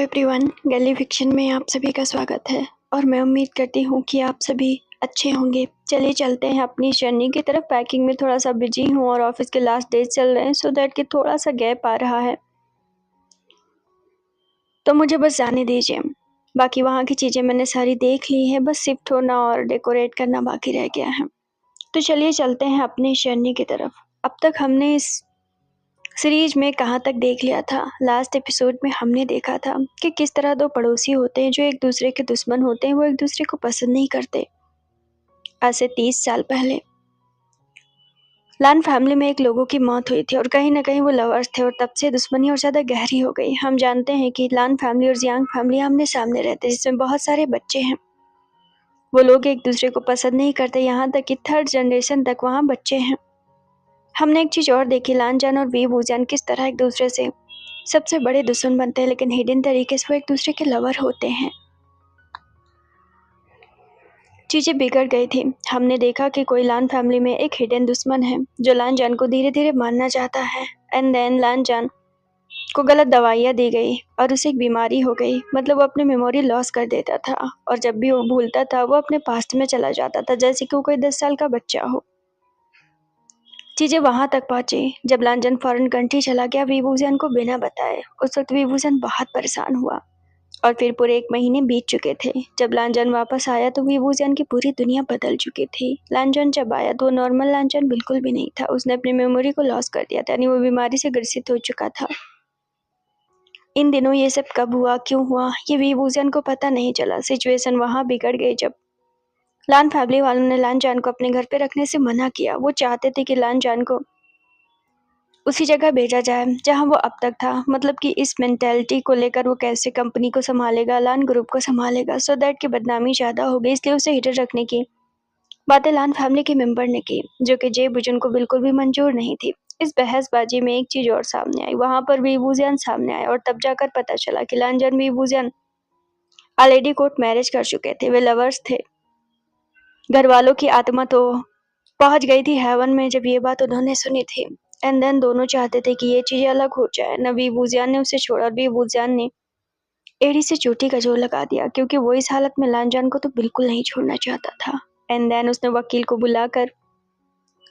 Everyone, गली fiction में आप सभी का स्वागत है और मैं उम्मीद करती हूँ कि आप सभी अच्छे होंगे। चलिए चलते हैं अपनी जर्नी की तरफ। पैकिंग में थोड़ा सा बिजी हूँ और ऑफिस के लास्ट डेज चल रहे हैं, सो दैट कि थोड़ा सा गैप आ रहा है, तो मुझे बस जाने दीजिए। बाकी वहाँ की चीज़ें मैंने सारी देख ली है, बस शिफ्ट होना और डेकोरेट करना बाकी रह गया है। तो चलिए चलते हैं अपनी जर्नी की तरफ। अब तक हमने इस सीरीज में कहाँ तक देख लिया था। लास्ट एपिसोड में हमने देखा था कि किस तरह दो पड़ोसी होते हैं जो एक दूसरे के दुश्मन होते हैं, वो एक दूसरे को पसंद नहीं करते। आज से 30 साल पहले लान फैमिली में एक लोगों की मौत हुई थी और कहीं ना कहीं वो लवर्स थे और तब से दुश्मनी और ज़्यादा गहरी हो गई। हम जानते हैं कि लान फैमिली और जियांग फैमिली आमने सामने रहते हैं, जिसमें बहुत सारे बच्चे हैं। वो लोग एक दूसरे को पसंद नहीं करते, यहाँ तक कि 3rd जनरेशन तक वहाँ बच्चे हैं। हमने एक चीज़ और देखी, लानजान और वी वूजान किस तरह एक दूसरे से सबसे बड़े दुश्मन बनते हैं, लेकिन हिडन तरीके से वो एक दूसरे के लवर होते हैं। चीज़ें बिगड़ गई थी। हमने देखा कि कोई लान फैमिली में एक हिडन दुश्मन है जो लानजान को धीरे धीरे मारना चाहता है। एंड देन लानजान को गलत दवाइयाँ दी गई और उसे एक बीमारी हो गई, मतलब वो अपनी मेमोरी लॉस कर देता था और जब भी वो भूलता था वो अपने पास्ट में चला जाता था, जैसे कि वो कोई 10 साल का बच्चा हो। चीज़ें वहाँ तक पहुँची जब लानजान फॉरेन कंट्री चला गया वीवूजन को बिना बताए। उस वक्त वीवूजन बहुत परेशान हुआ और फिर पूरे 1 महीने बीत चुके थे। जब लानजान वापस आया तो वीवूजन की पूरी दुनिया बदल चुकी थी। लानजान जब आया तो नॉर्मल लानजान बिल्कुल भी नहीं था। उसने अपनी मेमोरी को लॉस कर दिया था, यानी वो बीमारी से ग्रसित हो चुका था। इन दिनों ये सब कब हुआ, क्यों हुआ, ये वीवूजन को पता नहीं चला। सिचुएशन वहाँ बिगड़ गई जब लान फैमिली वालों ने लानजान को अपने घर पे रखने से मना किया। वो चाहते थे कि लानजान को उसी जगह भेजा जाए जहां वो अब तक था, मतलब कि इस मेंटेलिटी को लेकर वो कैसे कंपनी को संभालेगा, लान ग्रुप को संभालेगा, सो दैट की बदनामी ज़्यादा हो गई, इसलिए उसे हिडन रखने की बातें लान फैमिली के मेंबर ने की, जो कि जे बुजुन को बिल्कुल भी मंजूर नहीं थी। इस बहसबाजी में एक चीज़ और सामने आई। वहाँ पर वीवूजियन सामने आए और तब जाकर पता चला कि लानजान वीवूजियन ऑलरेडी कोर्ट मैरिज कर चुके थे। वे लवर्स थे। घर वालों की आत्मा तो पहुंच गई थी हेवन में जब ये बात उन्होंने सुनी थी। एंड देन दोनों चाहते थे कि ये चीज़ें अलग हो जाए। न वीवूजियन ने उसे छोड़ा और वीवूजियन ने एड़ी से चोटी का जोर लगा दिया, क्योंकि वो इस हालत में लानजान को तो बिल्कुल नहीं छोड़ना चाहता था। एंड देन उसने वकील को बुलाकर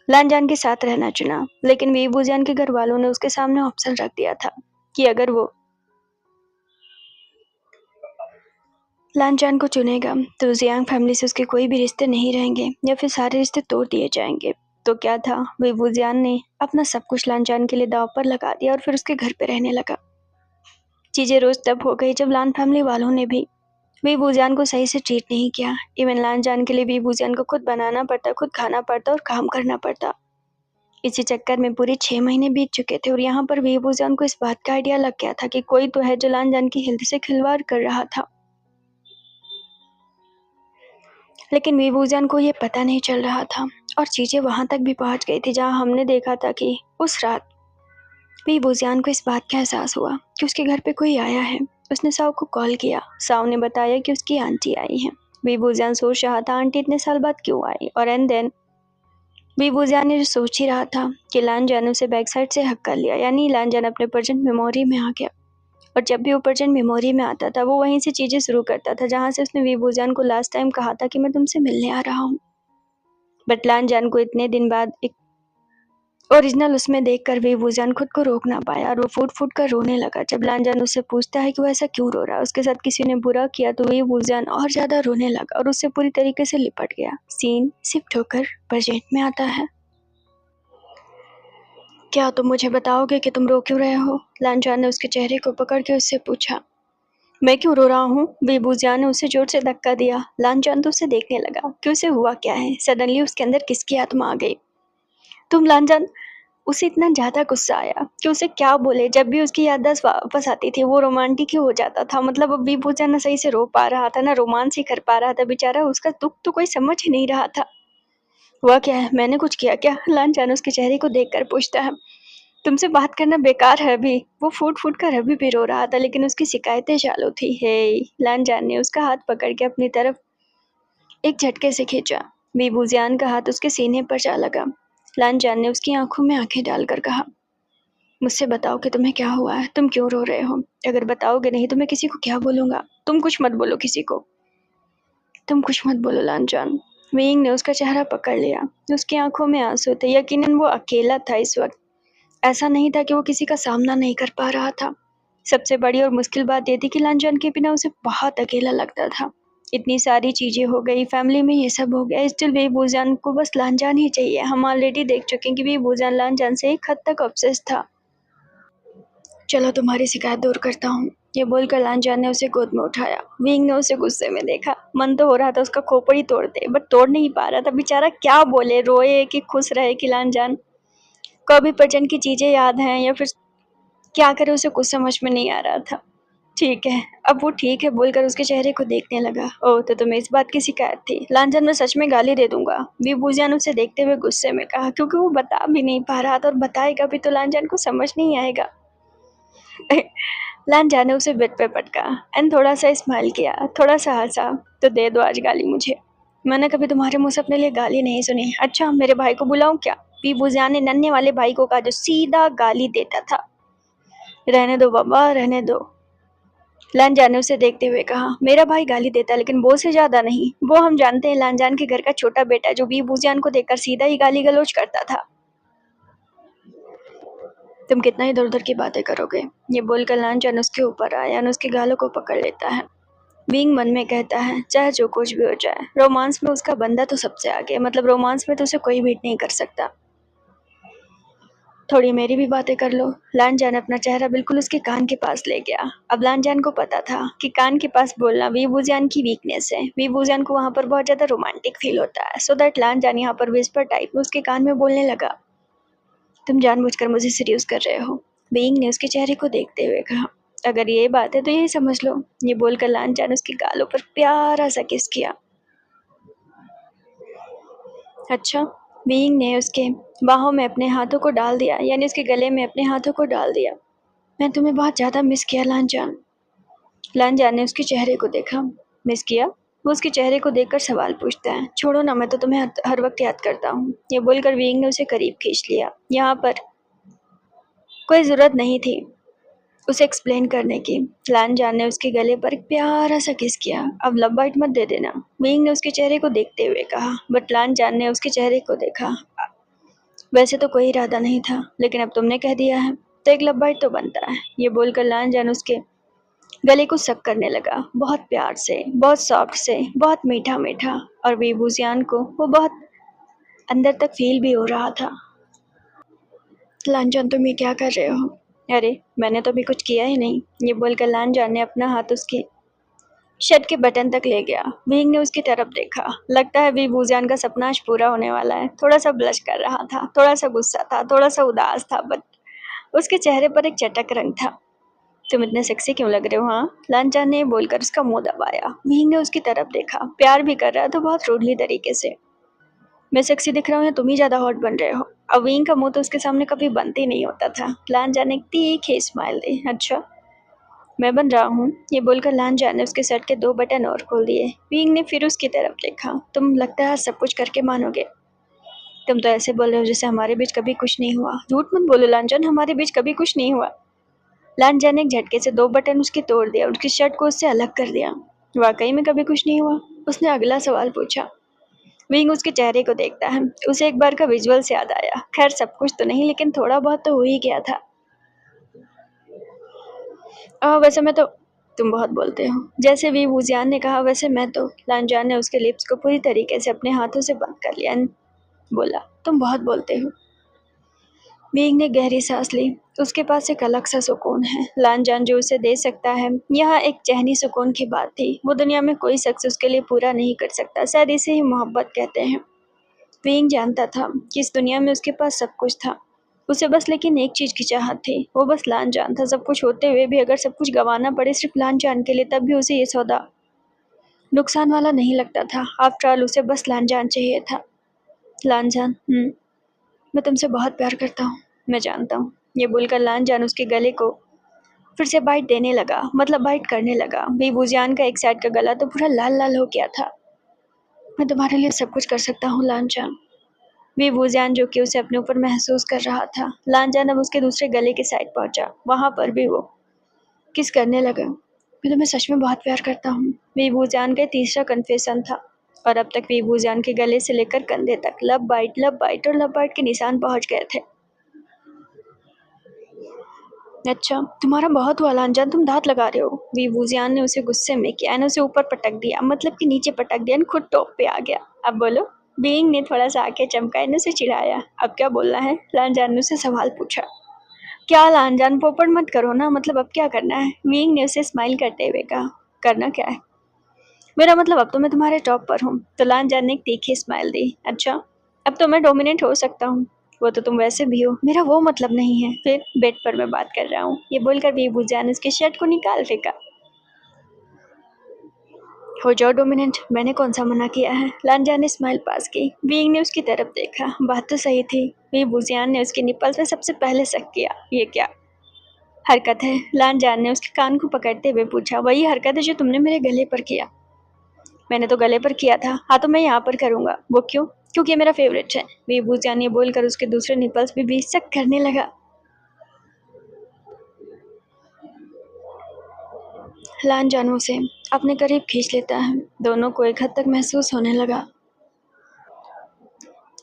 लानजान के साथ रहना चुना, लेकिन वीवूजियन के घर वालों ने उसके सामने ऑप्शन रख दिया था कि अगर वो लानजान को चुनेगा तो जियांग फैमिली से उसके कोई भी रिश्ते नहीं रहेंगे या फिर सारे रिश्ते तोड़ दिए जाएंगे। तो क्या था, वीवूजियन ने अपना सब कुछ लानजान के लिए दांव पर लगा दिया और फिर उसके घर पे रहने लगा। चीज़ें रोज तब हो गई जब लान फैमिली वालों ने भी वीवूजियन को सही से ट्रीट नहीं किया। इवन लानजान के लिए वीवूजियन को खुद बनाना पड़ता, खुद खाना पड़ता और काम करना पड़ता। इसी चक्कर में पूरे 6 महीने बीत चुके थे और यहाँ पर वीवूजियन को इस बात का आइडिया लग गया था कि कोई तो है जो लानजान की हेल्थ से खिलवाड़ कर रहा था, लेकिन वीवूजियन को ये पता नहीं चल रहा था। और चीज़ें वहाँ तक भी पहुँच गई थी जहाँ हमने देखा था कि उस रात वीवूजियन को इस बात का एहसास हुआ कि उसके घर पे कोई आया है। उसने साव को कॉल किया। साव ने बताया कि उसकी आंटी आई है। वीवूजियन सोच रहा था आंटी इतने साल बाद क्यों आई, और एंड देन वीवूजियन ने जो सोच ही रहा था कि लानजान उसे बैक साइड से हक कर लिया, यानी लानजान अपने प्रेजेंट मेमोरी में आ गया। और जब भी वो प्रेजेंट मेमोरी में आता था वो वहीं से चीज़ें शुरू करता था जहाँ से उसने वीवूजियन को लास्ट टाइम कहा था कि मैं तुमसे मिलने आ रहा हूँ। बट लानजान को इतने दिन बाद एक ओरिजिनल उसमें देखकर वीवूजियन खुद को रोक ना पाया और वो फूट फूट कर रोने लगा। जब लानजान उससे पूछता है कि वो ऐसा क्यों रो रहा है, उसके साथ किसी ने बुरा किया, तो वीवूजियन और ज़्यादा रोने लगा और उससे पूरी तरीके से लिपट गया। सीन शिफ्ट होकर प्रेजेंट में आता है। क्या तुम मुझे बताओगे कि तुम रो क्यों रहे हो? लानजान ने उसके चेहरे को पकड़ के उससे पूछा। मैं क्यों रो रहा हूँ? वीवूजियन ने उसे जोर से धक्का दिया। लानजान तो उसे देखने लगा कि उसे हुआ क्या है। सडनली उसके अंदर किसकी आत्मा आ गई। तुम लानजान, उसे इतना ज़्यादा गुस्सा आया कि उसे क्या बोले। जब भी उसकी याददाश्त वापस आती थी वो रोमांटिक ही हो जाता था, मतलब अब वीवूजियन ना सही से रो पा रहा था, ना रोमांस ही कर पा रहा था। बेचारा, उसका दुख तो कोई समझ ही नहीं रहा था। हुआ क्या है? मैंने कुछ किया क्या? लानजान उसके चेहरे को देखकर पूछता है। तुमसे बात करना बेकार है अभी। वो फूट फूट कर अभी भी रो रहा था, लेकिन उसकी शिकायतें चालू थी। हे, लानजान ने उसका हाथ पकड़ के अपनी तरफ एक झटके से खींचा। वीवूजियन का हाथ उसके सीने पर जा लगा। लानजान ने उसकी आंखों में आंखें डालकर कहा, मुझसे बताओ कि तुम्हें क्या हुआ है, तुम क्यों रो रहे हो? अगर बताओगे नहीं तो मैं किसी को क्या बोलूँगा? तुम कुछ मत बोलो किसी को। तुम कुछ मत बोलो लांजान। वेइंग ने उसका चेहरा पकड़ लिया। उसकी आंखों में आंसू थे। यकीनन वो अकेला था इस वक्त। ऐसा नहीं था कि वो किसी का सामना नहीं कर पा रहा था। सबसे बड़ी और मुश्किल बात ये थी कि लांजान के बिना उसे बहुत अकेला लगता था। इतनी सारी चीजें हो गई, फैमिली में ये सब हो गया, स्टिल बेबूजान को बस लांजान ही चाहिए। हम ऑलरेडी देख चुके हैं कि बेबूजान लांजान से एक हद तक ऑब्सेस था। चलो तुम्हारी शिकायत दूर करता हूँ, ये बोलकर लांजान ने उसे गोद में उठाया। विंग ने उसे गुस्से में देखा। मन तो हो रहा था उसका खोपड़ी तोड़ दे, बट तोड़ नहीं पा रहा था। बेचारा क्या बोले, रोए कि खुश रहे कि लांजान को अभी प्रजेंट की चीजें याद हैं या फिर क्या करे, उसे कुछ समझ में नहीं आ रहा था। ठीक है, अब वो ठीक है बोलकर उसके चेहरे को देखने लगा। ओह, तो तुम्हें इस बात की शिकायत थी? लांजान, मैं सच में गाली दे दूंगा, बीबूजान उसे देखते हुए गुस्से में कहा, क्योंकि वो बता भी नहीं पा रहा था और बताएगा भी तो लांजान को समझ नहीं आएगा। लांजान ने उसे बेड पे पटका एंड थोड़ा सा स्माइल किया, थोड़ा सा हंसा। तो दे दो आज गाली मुझे। मैंने कभी तुम्हारे मुंह से अपने लिए गाली नहीं सुनी। अच्छा, मेरे भाई को बुलाऊं क्या? बीबूजान ने नन्हे वाले भाई को कहा जो सीधा गाली देता था। रहने दो बाबा, रहने दो, लांजान ने उसे देखते हुए कहा। मेरा भाई गाली देता लेकिन वो से ज्यादा नहीं। वो हम जानते हैं, लांजान के घर का छोटा बेटा जो बीबूजान को देखकर सीधा ही गाली गलौज करता था। तुम कितना इधर उधर की बातें करोगे, ये बोलकर लांजान उसके ऊपर आया और उसके गालों को पकड़ लेता है। बीइंग मन में कहता है, चाहे जो कुछ भी हो जाए, रोमांस में उसका बंदा तो सबसे आगे, मतलब रोमांस में तो उसे कोई बीट नहीं कर सकता। थोड़ी मेरी भी बातें कर लो। लांजान अपना चेहरा बिल्कुल उसके कान के पास ले गया। अब लांजान को पता था कि कान के पास बोलना वीबूजान की वीकनेस है। वीबूजान को वहाँ पर बहुत ज़्यादा रोमांटिक फील होता है। सो दैट लांजान यहाँ पर विस्पर टाइप में उसके कान में बोलने लगा। तुम जानबूझकर मुझे सीड्यूस कर रहे हो, बीइंग ने उसके चेहरे को देखते हुए कहा। अगर ये बात है तो यही समझ लो, ये बोलकर लांजान उसके गालों पर प्यारा सा किस किया। अच्छा, बीइंग ने उसके बाहों में अपने हाथों को डाल दिया, यानी उसके गले में अपने हाथों को डाल दिया। मैं तुम्हें बहुत ज़्यादा मिस किया लांजान। लांजान ने उसके चेहरे को देखा। मिस किया? वो उसके चेहरे को देखकर सवाल पूछता है। छोड़ो ना, मैं तो तुम्हें हर वक्त याद करता हूँ, ये बोलकर बीइंग ने उसे करीब खींच लिया। यहाँ पर कोई ज़रूरत नहीं थी उसे एक्सप्लेन करने की। लांजान ने उसके गले पर एक प्यारा सा किस किया। अब लव बाइट मत दे देना, बीइंग ने उसके चेहरे को देखते हुए कहा। बट लांजान ने उसके चेहरे को देखा। वैसे तो कोई इरादा नहीं था, लेकिन अब तुमने कह दिया है तो एक लव बाइट तो बनता है, ये बोलकर लांजान उसके गले को सक करने लगा, बहुत प्यार से, बहुत सॉफ्ट से, बहुत मीठा मीठा। और बेबूजियान को वो बहुत अंदर तक फील भी हो रहा था। लांजान, तुम ये क्या कर रहे हो? अरे, मैंने तो अभी कुछ किया ही नहीं, ये बोलकर लांजान ने अपना हाथ उसके शर्ट के बटन तक ले गया। विंग ने उसकी तरफ देखा। लगता है बेबूजान का सपना आज पूरा होने वाला है। थोड़ा सा ब्लश कर रहा था, थोड़ा सा गुस्सा था, थोड़ा सा उदास था, बट उसके चेहरे पर एक चटक रंग था। तुम इतने सेक्सी क्यों लग रहे हो? हाँ, लांजान ने बोलकर उसका मुंह दबाया। विंग ने उसकी तरफ देखा। प्यार भी कर रहा था, बहुत रूडली तरीके से। मैं सेक्सी दिख रहा हूँ या तुम ही ज्यादा हॉट बन रहे हो? अब विंग का मुंह तो उसके सामने कभी बंद ही नहीं होता था। लांजान ने एक तीखी स्माइल दी। अच्छा, मैं बन रहा हूँ, ये बोलकर लांजान ने उसके शर्ट के 2 बटन और खोल दिए। विंग ने फिर उसकी तरफ देखा। तुम लगता है सब कुछ करके मानोगे। तुम तो ऐसे बोल रहे हो जैसे हमारे बीच कभी कुछ नहीं हुआ। झूठ मत बोलो लांजान, हमारे बीच कभी कुछ नहीं हुआ। लांजान ने एक झटके से 2 बटन उसके तोड़ दिया, उसकी शर्ट को उससे अलग कर दिया। वाकई में कभी कुछ नहीं हुआ? उसने अगला सवाल पूछा। विंग उसके चेहरे को देखता है। उसे एक बार का विजुअल्स याद आया। खैर, सब कुछ तो नहीं, लेकिन थोड़ा बहुत तो हो ही गया था। वैसे मैं तो, तुम बहुत बोलते हो, जैसे वी वूजियान ने कहा वैसे मैं तो। लांजान ने उसके लिप्स को पूरी तरीके से अपने हाथों से बंद कर लिया और बोला, तुम बहुत बोलते हो। बीइंग ने गहरी सांस ली। उसके पास एक अलग सा सुकून है, लांजान जो उसे दे सकता है। यहाँ एक चहनी सुकून की बात थी। वो दुनिया में कोई शख्स उसके लिए पूरा नहीं कर सकता। शायद इसे ही मोहब्बत कहते हैं। बीइंग जानता था कि इस दुनिया में उसके पास सब कुछ था। उसे बस लेकिन एक चीज की चाहत थी, वो बस लांजान था। सब कुछ होते हुए भी अगर सब कुछ गंवाना पड़े सिर्फ लांजान के लिए, तब भी उसे ये सौदा नुकसान वाला नहीं लगता था। आफ्टर ऑल उसे बस लांजान चाहिए था। लांजान, मैं तुमसे बहुत प्यार करता हूँ, मैं जानता हूँ, ये बोलकर लांजान उसके गले को फिर से बाइट देने लगा, मतलब बाइट करने लगा। बेबूजान का एक साइड का गला तो पूरा लाल लाल हो गया था। मैं तुम्हारे लिए सब कुछ कर सकता हूँ लांजान। वीवूजियान जो कि उसे अपने ऊपर महसूस कर रहा था। लानजान अब उसके दूसरे गले के साइड पहुंचा। वहां पर भी वो किस करने लगा। मैं तुम्हें सच में बहुत प्यार करता हूँ। वीवूजियान का तीसरा कन्फेशन था और अब तक वीवूजियान के गले से लेकर कंधे तक लब बाइट और लब बाइट के निशान पहुंच गए थे। अच्छा, तुम्हारा बहुत हुआ लांजान, तुम दांत लगा रहे हो। वीवूजियान ने उसे गुस्से में किया एंड उसे ऊपर पटक दिया, मतलब कि नीचे पटक दिया एंड खुद टॉप पे आ गया। अब बोलो। बीइंग ने थोड़ा सा आंखें चमकाई एंड उसे चिढ़ाया। अब क्या बोलना है? लांजान ने उसे सवाल पूछा। क्या लांजान, पोपट मत करो ना, मतलब अब क्या करना है? बीइंग ने उसे स्माइल करते हुए कहा। करना क्या है? मेरा मतलब अब तो मैं तुम्हारे टॉप पर हूँ। तो लांजान ने एक तीखी स्माइल दी। अच्छा, अब तो मैं डोमिनेंट हो सकता हूँ। वो तो तुम वैसे भी हो। मेरा वो मतलब नहीं है। फिर बेड पर मैं बात कर रहा हूँ। ये बोलकर वीवूजियान उसके शर्ट को निकाल फेंका। हो जाओ डोमिनेंट, मैंने कौन सा मना किया है? लांजान ने स्माइल पास की। बीइंग ने उसकी तरफ देखा। बात तो सही थी। वीवूजियान ने उसके निपल्स में सबसे पहले शक किया। ये क्या हरकत है? लांजान ने उसके कान को पकड़ते हुए पूछा। वही हरकत है जो तुमने मेरे गले पर किया। मैंने तो गले पर किया था। हाँ तो मैं यहाँ पर करूँगा। वो क्यों? क्योंकि ये मेरा फेवरेट है। वीवूजियान ने बोलकर उसके दूसरे निपल्स भी शक करने लगा। लांजान उसे अपने करीब खींच लेता है। दोनों को एक हद तक महसूस होने लगा।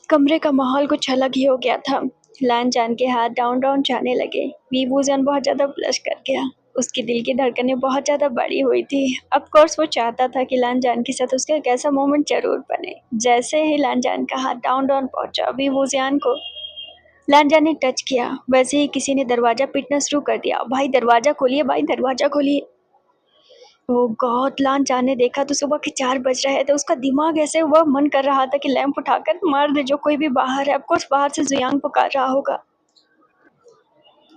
कमरे का माहौल कुछ अलग ही हो गया था। लांजान के हाथ डाउन डाउन जाने लगे। वीवूजियान बहुत ज़्यादा ब्लश कर गया। उसकी दिल की धड़कनें बहुत ज़्यादा बढ़ी हुई थी। ऑफ कोर्स वो चाहता था कि लांजान के साथ उसका एक ऐसा मोमेंट जरूर बने। जैसे ही लांजान का हाथ डाउन डाउन पहुंचा, वीवूजियान को लांजान ने टच किया, वैसे ही किसी ने दरवाजा पीटना शुरू कर दिया। भाई दरवाजा खोलिए, भाई दरवाजा खोलिए। ओह गॉड! लांजान ने देखा तो सुबह के 4 बज रहे थे। उसका दिमाग ऐसे हुआ, मन कर रहा था कि लैंप उठाकर मार दे जो कोई भी बाहर है। ऑफकोर्स बाहर से जुयांग पुकार रहा होगा।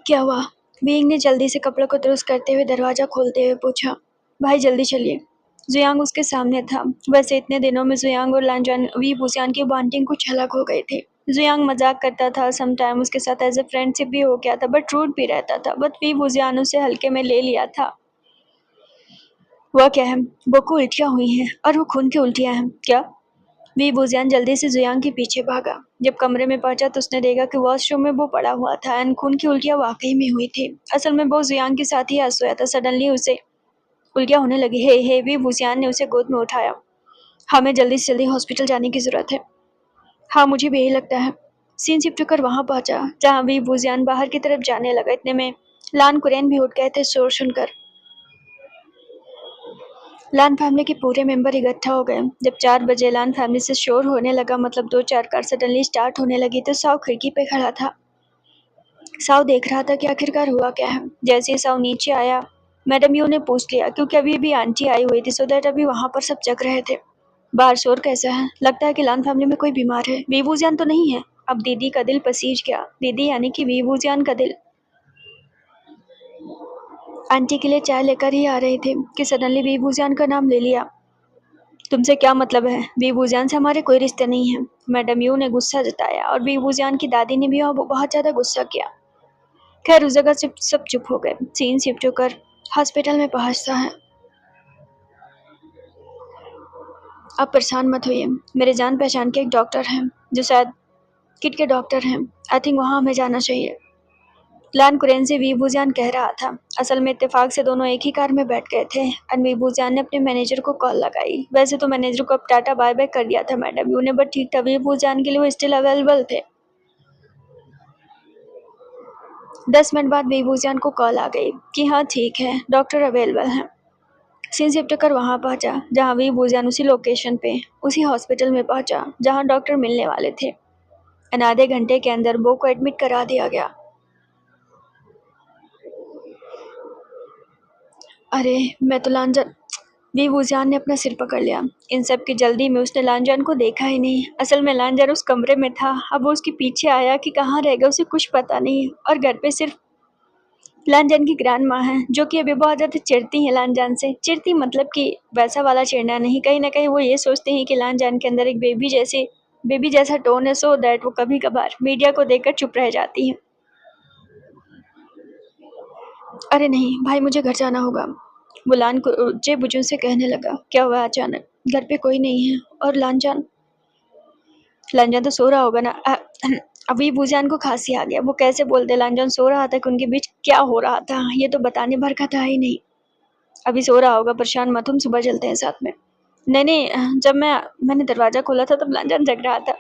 क्या हुआ? बीइंग ने जल्दी से कपड़ों को दुरुस्त करते हुए दरवाजा खोलते हुए पूछा। भाई जल्दी चलिए। जुयांग उसके सामने था। वैसे इतने दिनों में जुयांग और लांजान वीवूजियान की बॉन्डिंग कुछ अलग हो गई थी। जुयांग मजाक करता था, समटाइम उसके साथ एज ए फ्रेंडशिप भी हो गया था, बट रूड भी रहता था। बट वीवूजियान उसे हल्के में ले लिया था। हुआ क्या है? बोको उल्टियाँ हुई हैं और वो खून की उल्टियाँ हैं। क्या? वीवूजियान जल्दी से जुयांग के पीछे भागा। जब कमरे में पहुंचा तो उसने देखा कि वॉशरूम में वो पड़ा हुआ था एंड खून की उल्टियाँ वाकई में हुई थी। असल में वो जुयांग के साथ ही आज सोया था। सडनली उसे उल्टियाँ होने लगी। हे वीवूजियान ने उसे गोद में उठाया। हमें जल्दी से जल्दी हॉस्पिटल जाने की जरूरत है। हाँ मुझे भी यही लगता है। सीन शिफ्ट होकर वहां पहुंचा जहाँ वीवूजियान बाहर की तरफ जाने लगा। इतने में लान कुरैन भी उठ गए थे शोर सुनकर। लान फैमिली के पूरे मेंबर इकट्ठा हो गए। जब 4 बजे लान फैमिली से शोर होने लगा, मतलब 2-4 कार सडनली स्टार्ट होने लगी, तो साव खिड़की पे खड़ा था। साव देख रहा था कि आखिरकार हुआ क्या है। जैसे ही साव नीचे आया, मैडम यू ने पूछ लिया, क्योंकि अभी भी आंटी आई हुई थी, सो दैट अभी वहां पर सब जग रहे थे। बाहर शोर कैसा है? लगता है कि लान फैमिली में कोई बीमार है। वीवूजियान तो नहीं है। अब दीदी का दिल पसीज गया। दीदी यानी कि वीवूजियान का दिल। आंटी के लिए चाय लेकर ही आ रही थी कि सडनली वीवूजियान का नाम ले लिया। तुमसे क्या मतलब है? वीवूजियान से हमारे कोई रिश्ते नहीं है। मैडम यू ने गुस्सा जताया और वीवूजियान की दादी ने भी बहुत ज्यादा गुस्सा किया। खैर उस जगह से सब चुप हो गए। सीन शिफ्ट होकर हॉस्पिटल में पहुंचता है। आप परेशान मत होइए, मेरे जान पहचान के एक डॉक्टर हैं जो शायद किड के डॉक्टर हैं। आई थिंक वहाँ हमें जाना चाहिए। लान कुरैन से वीवूजियान कह रहा था। असल में इत्तेफाक से दोनों एक ही कार में बैठ गए थे और वीवूजियान ने अपने मैनेजर को कॉल लगाई। वैसे तो मैनेजर को अब टाटा बाय बाय कर दिया था मैडम यू ने, बट ठीक था, वीवूजियान के लिए वो स्टिल अवेलेबल थे। 10 मिनट बाद वीवूजियान को कॉल आ गई कि हाँ ठीक है, डॉक्टर अवेलेबल हैं। सीन शिफ्ट कर वहाँ पहुंचा जहाँ वीवूजियान उसी लोकेशन पे उसी हॉस्पिटल में पहुंचा जहाँ डॉक्टर मिलने वाले थे। आधे घंटे के अंदर बो को एडमिट करा दिया गया। अरे मैं तो लांजान, वीवूजियान ने अपना सिर पकड़ लिया। इन सब की जल्दी में उसने लांजान को देखा ही नहीं। असल में लांजान उस कमरे में था। अब वो उसके पीछे आया कि कहाँ रह गया उसे कुछ पता नहीं। और घर पे सिर्फ लांजान की ग्रैंड माँ है जो कि अभी बहुत ज़्यादा चिढ़ती हैं लांजान से। चिढ़ती मतलब कि वैसा वाला चिढ़ना नहीं, कहीं ना कहीं वो ये सोचते हैं कि लांजान के अंदर एक बेबी जैसा टोन है, सो दैट वो कभी कभार मीडिया को देखकर चुप रह जाती हैं। अरे नहीं भाई, मुझे घर जाना होगा। बुलान को ऊंचे बुजुर्ग से कहने लगा। क्या हुआ अचानक? घर पे कोई नहीं है और लांजान लांजान तो सो रहा होगा ना। अभी भूजान को खांसी आ गया। वो कैसे बोलते लांजान सो रहा था कि उनके बीच क्या हो रहा था, ये तो बताने भर का था ही नहीं। अभी सो रहा होगा, परेशान मत, हम सुबह चलते हैं साथ में। नहीं नहीं, जब मैंने दरवाजा खोला था तब लांजान जग रहा था।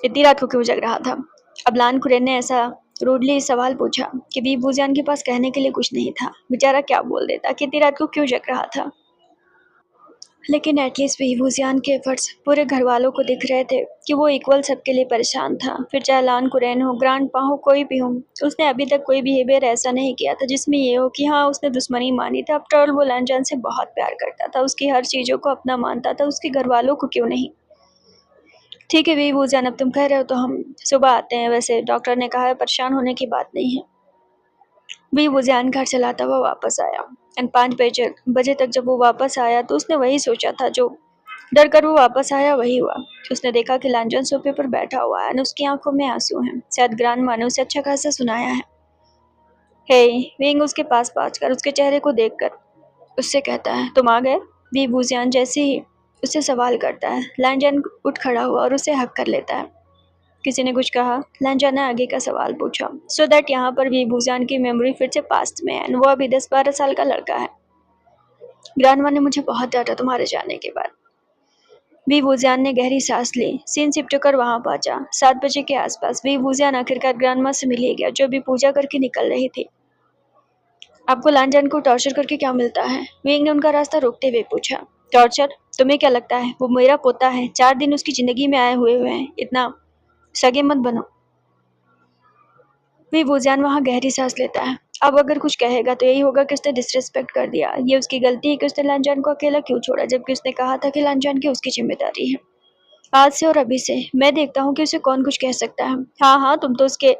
इतनी रात को क्यों जग रहा था? अब लान कुरेन ने ऐसा रूडली सवाल पूछा कि वी भूजान के पास कहने के लिए कुछ नहीं था। बेचारा क्या बोल देता कि इतनी रात को क्यों जग रहा था। लेकिन एटलीस्ट वी भूजान के एफर्ट्स पूरे घर वालों को दिख रहे थे कि वो इक्वल सबके लिए परेशान था। फिर चाहे लान कुरैन हो, ग्रांड पा हो, कोई भी हो, उसने अभी तक कोई बिहेवियर ऐसा नहीं किया था जिसमें ये हो कि हाँ उसने दुश्मनी मानी था। आफ्टर ऑल वो लानजान से बहुत प्यार करता था, उसकी हर चीज़ों को अपना मानता था, उसके घर वालों को क्यों नहीं। ठीक है वी भूजान, अब तुम कह रहे हो तो हम सुबह आते हैं। वैसे डॉक्टर ने कहा है परेशान होने की बात नहीं है। वी भूजान घर चलाता हुआ वापस आया एंड 5 बजे तक जब वो वापस आया तो उसने वही सोचा था जो डर कर वो वापस आया वही हुआ। उसने देखा कि लांजन सोफे पर बैठा हुआ है और उसकी आंखों में आंसू हैं। शायद ग्रांड ने उसे अच्छा खासा सुनाया है। हे विंग उसके पास पहुंच कर उसके चेहरे को देखकर उससे कहता है, तुम आ गए? वी भूजियान जैसे ही उससे सवाल करता है, लांजन उठ खड़ा हुआ और उसे हक कर लेता है। किसी ने कुछ कहा? लांजन ने आगे का सवाल पूछा। सो दैट यहाँ पर वी भूजान की मेमोरी फिर से पास्ट में है। वो अभी 10-12 साल का लड़का है। ग्रांड ने मुझे बहुत डांटा तुम्हारे जाने के बाद। वी वुजियान ने गहरी सांस ली। सीन सिपट कर वहां पहुंचा। 7 बजे के आसपास वी वुजियान आखिरकार ग्रांडमा से मिल ही गया जो अभी पूजा करके निकल रही थी। आपको लांजान को टॉर्चर करके क्या मिलता है? विंग ने उनका रास्ता रोकते हुए पूछा। टॉर्चर? तुम्हें क्या लगता है वो मेरा पोता है? 4 दिन उसकी जिंदगी में आए हुए हैं, इतना सगे मत बनो। वी वुजियान वहां गहरी सांस लेता है। अब अगर कुछ कहेगा तो यही होगा कि उसने डिसरिस्पेक्ट कर दिया। ये उसकी गलती है कि उसने लांजान को अकेला क्यों छोड़ा जबकि उसने कहा था कि लांजान की उसकी जिम्मेदारी है। आज से और अभी से मैं देखता हूँ कि उसे कौन कुछ कह सकता है। हाँ हाँ, तुम तो उसके।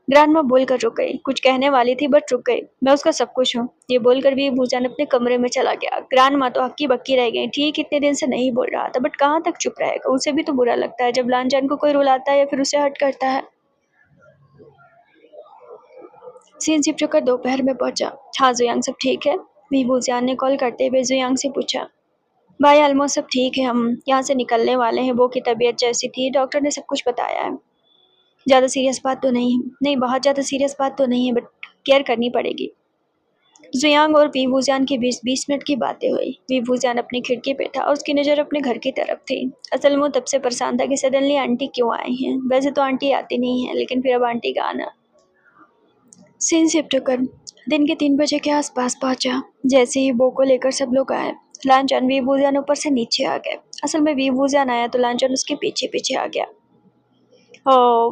ग्रांडमा बोलकर रुक गई। कुछ कहने वाली थी बट रुक गई। मैं उसका सब कुछ हूँ। ये बोलकर भी भूजान अपने कमरे में चला गया। ग्रांडमा तो हक्की बक्की रह गई। ठीक इतने दिन से नहीं बोल रहा था बट कहाँ तक चुप रहेगा। उसे भी तो बुरा लगता है जब लांजान को कोई रुलाता है या फिर उसे हर्ट करता है। सीन सिप चुकर दोपहर में पहुंचा। हाँ जुयांग, सब ठीक है? वी भूजान ने कॉल करते हुए जुयांग से पूछा। भाई ऑलमोस्ट सब ठीक है, हम यहाँ से निकलने वाले हैं। वो की तबीयत जैसी थी डॉक्टर ने सब कुछ बताया है। ज़्यादा सीरियस बात तो नहीं है? नहीं, बहुत ज़्यादा सीरियस बात तो नहीं है बट केयर करनी पड़ेगी। जुयांग और वी वुजियान के बीच 20 मिनट की बातें हुई। वी वुजियान अपनी खिड़की पे था और उसकी नज़र अपने घर की तरफ थी। असल में वो तब से परेशान था कि सडनली आंटी क्यों आई हैं। वैसे तो आंटी आती नहीं है लेकिन फिर अब आंटी का आना। सीन शिफ्ट होकर दिन के 3 बजे के आसपास पहुंचा। जैसे ही बो को लेकर सब लोग आए, लांचन वी वुजियान ऊपर से नीचे आ गए। असल में वी वुजियान आया तो लांचन उसके पीछे पीछे आ गया।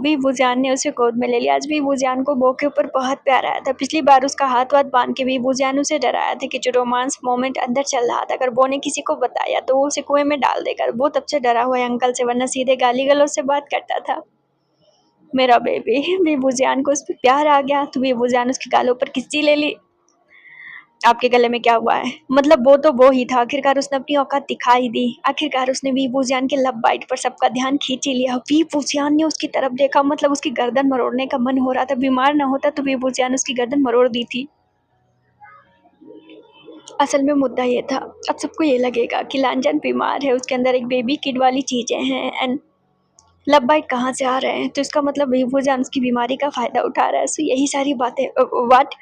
वी वुजियान ने उसे गोद में ले लिया। आज वी वुजियान को बो के ऊपर बहुत प्यार आया था। पिछली बार उसका हाथ वाथ बांध के वी वुजियान उसे डराया था कि जो रोमांस मोमेंट अंदर चल रहा था अगर बो ने किसी को बताया तो वो उसे कुएं में डाल देगा। वो तब से डरा हुआ है अंकल से, वरना सीधे गाली गलौज से बात करता था। मेरा बेबी। वी वुजियान को उस पर प्यार आ गया तो वी वुजियान उसके गालों पर किस्सी ले ली। आपके गले में क्या हुआ है? मतलब वो तो वो ही था, आखिरकार उसने अपनी औकात दिखाई दी। आखिरकार उसने वी वुजियान के लब बाइट पर सबका ध्यान खींच ही लिया। वी वुजियान ने उसकी तरफ देखा, मतलब उसकी गर्दन मरोड़ने का मन हो रहा था। बीमार ना होता तो वी वुजियान उसकी गर्दन मरोड़ दी थी। असल में मुद्दा ये था, अब सबको ये लगेगा कि लांजन बीमार है, उसके अंदर एक बेबी किड वाली चीजें हैं एंड लब बाइट कहाँ से आ रहे हैं, तो इसका मतलब वी वुजियान उसकी बीमारी का फायदा उठा रहा है। सो यही सारी बातें। व्हाट?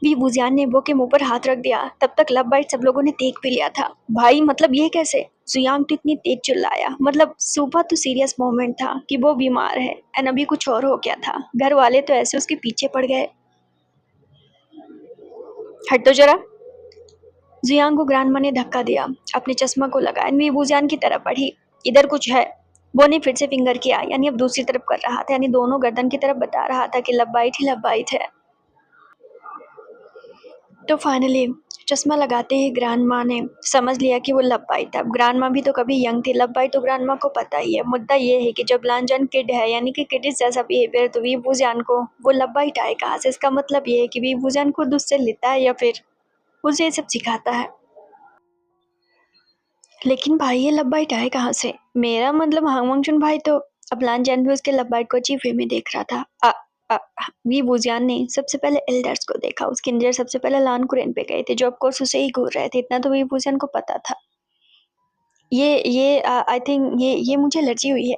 वी वुजियान ने बो के मुंह पर हाथ रख दिया। तब तक लब बाइट सब लोगों ने देख भी लिया था। भाई मतलब ये कैसे? जुयांग तो इतनी तेज चिल्लाया। मतलब सुबह तो सीरियस मोमेंट था कि वो बीमार है एंड अभी कुछ और हो गया था। घर वाले तो ऐसे उसके पीछे पड़ गए। हट तो जरा। जुयांग को ग्रांडमा ने धक्का दिया। अपने चश्मा को लगाया। वी वुजियान की तरफ बढ़ी। इधर कुछ है। वो ने फिर से फिंगर किया, यानी अब दूसरी तरफ कर रहा था, यानी दोनों गर्दन की तरफ बता रहा था कि लब बाइट ही लब बाइट है। तो फाइनली चश्मा लगाते ही ग्रांडमा ने समझ लिया कि वो लब बाइट था। ग्रांडमा भी तो कभी यंग थी, लब बाइट तो ग्रांडमा को पता ही है। मुद्दा ये है कि जब लांजन किड है, यानी कि किडिस जैसा बिहेवियर, तो वी वुजियान को वो लब बाइट आए कहाँ से? इसका मतलब ये है कि वी वुजियान खुद उससे लेता है या फिर उसे ये सब सिखाता है। लेकिन भाई ये लब बाइट आए कहाँ से? मेरा मतलब हांगमंगचुन भाई तो अब लांजन भी उसके लब बाइट को अचीव वे में देख रहा था। अ, वी वुजियान ने सबसे पहले एल्डर्स को देखा। उसकी नजर सबसे पहले लान कुरेन पे गए थे जो ऑफ कोर्स उसे ही घूर रहे थे। इतना तो वी वुजियान को पता था। ये आई थिंक ये मुझे एलर्जी हुई है।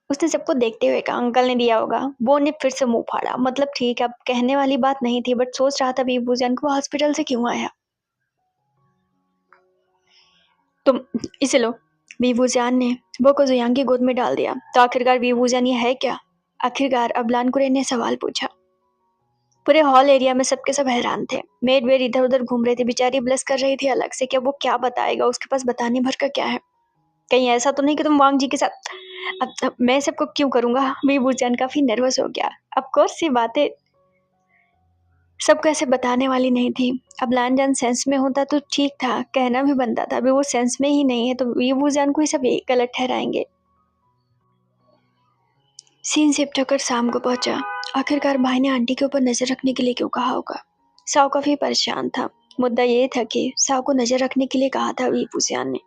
उसने सबको देखते हुए कहा, अंकल ने दिया होगा। वो ने फिर से मुंह फाड़ा। मतलब ठीक है, अब कहने वाली बात नहीं थी, बट सोच रहा था वीवूजियान को हॉस्पिटल से क्यों आया। तुम इसे लो। वीवूजियान ने वो को जुयांग की गोद में डाल दिया। तो आखिरकार वीवूजियान ये है क्या? आखिरकार अब लानकुरे ने सवाल पूछा। पूरे हॉल एरिया में सबके सब हैरान थे। मेड वेड इधर उधर घूम रही थी, बेचारी ब्लश कर रही थी अलग से। क्या वो क्या बताएगा, उसके पास बताने भर का क्या है? कहीं ऐसा तो नहीं कि तुम वांग जी के साथ। अब मैं सबको क्यों करूंगा? वीवूजियान काफी नर्वस हो गया। ऑफ कोर्स ये बातें सबको ऐसे बताने वाली नहीं थी। अब लानजान सेंस में होता तो ठीक था, कहना भी बनता था। अभी वो सेंस में ही नहीं है तो वीवूजियान को ही सब गलत ठहराएंगे। सीन शिफ्ट होकर शाम को पहुंचा। आखिरकार भाई ने आंटी के ऊपर नजर रखने के लिए क्यों कहा होगा? साव काफी परेशान था। मुद्दा ये था कि साव को नजर रखने के लिए कहा था वीवूजियान ने।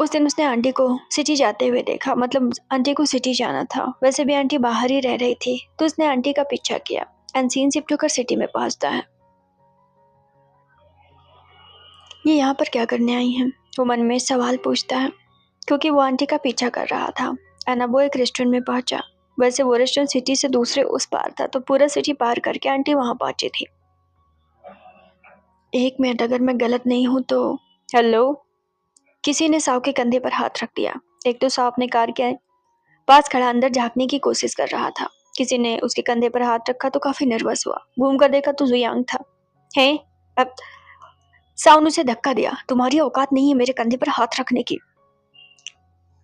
उस दिन उसने आंटी को सिटी जाते हुए देखा। मतलब आंटी को सिटी जाना था। वैसे भी आंटी बाहर ही रह रही थी तो उसने आंटी का पीछा किया। एंड सीन शिफ्ट होकर सिटी में पहुंचता है। ये यहाँ पर क्या करने आई हैं? वो मन में सवाल पूछता है, क्योंकि वो आंटी का पीछा कर रहा था। एंड अब वो एक रेस्टोरेंट में पहुंचा। वैसे वो रेस्टोरेंट सिटी से दूसरे उस पार था, तो पूरा सिटी पार करके आंटी वहां पहुंची थी। एक मिनट, अगर मैं गलत नहीं हूं तो। हेलो। किसी ने साव के कंधे पर हाथ रख दिया। एक तो साव अपने कार के पास खड़ा अंदर झांकने की कोशिश कर रहा था। किसी ने उसके कंधे पर हाथ रखा तो काफी नर्वस हुआ। घूम कर देखा तो जुयांग था। है? अब साव ने उसे धक्का दिया। तुम्हारी औकात नहीं है मेरे कंधे पर हाथ रखने की।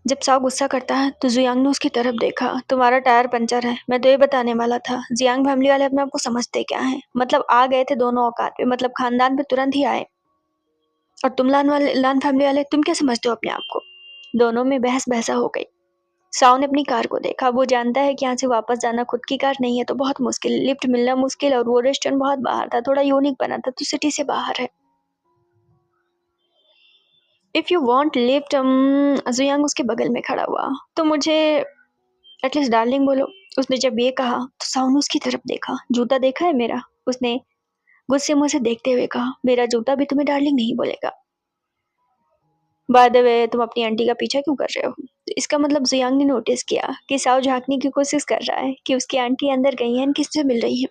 जब साव गुस्सा करता है तो जुयांग ने उसकी तरफ देखा। तुम्हारा टायर पंचर है, मैं तो ये बताने वाला था। जियांग फैमिली वाले अपने आप को समझते क्या है? मतलब आ गए थे दोनों औकात पे, मतलब खानदान पे तुरंत ही आए। और तुम लान फैमिली वाले तुम क्या समझते हो अपने आप को? दोनों में बहस बहसा हो गई। साव ने अपनी कार को देखा। वो जानता है कि यहाँ से वापस जाना, खुद की कार नहीं है तो बहुत मुश्किल, लिफ्ट मिलना मुश्किल, और वो रेस्टोरेंट बहुत बाहर था, थोड़ा यूनिक बना था, तो सिटी से बाहर है। If you want lift. Juyang उसके बगल में खड़ा हुआ। तो मुझे एटलीस्ट डार्लिंग बोलो। उसने जब ये कहा तो साव ने उसकी तरफ देखा। जूता देखा है मेरा? उसने गुस्से मुंह से देखते हुए कहा। मेरा जूता भी तुम्हें डार्लिंग नहीं बोलेगा। बाय द वे, तुम अपनी आंटी का पीछा क्यों कर रहे हो? तो इसका मतलब जियांग ने नोटिस किया कि साव झांकने की कोशिश कर रहा है कि उसकी आंटी अंदर गई है, किससे मिल रही है।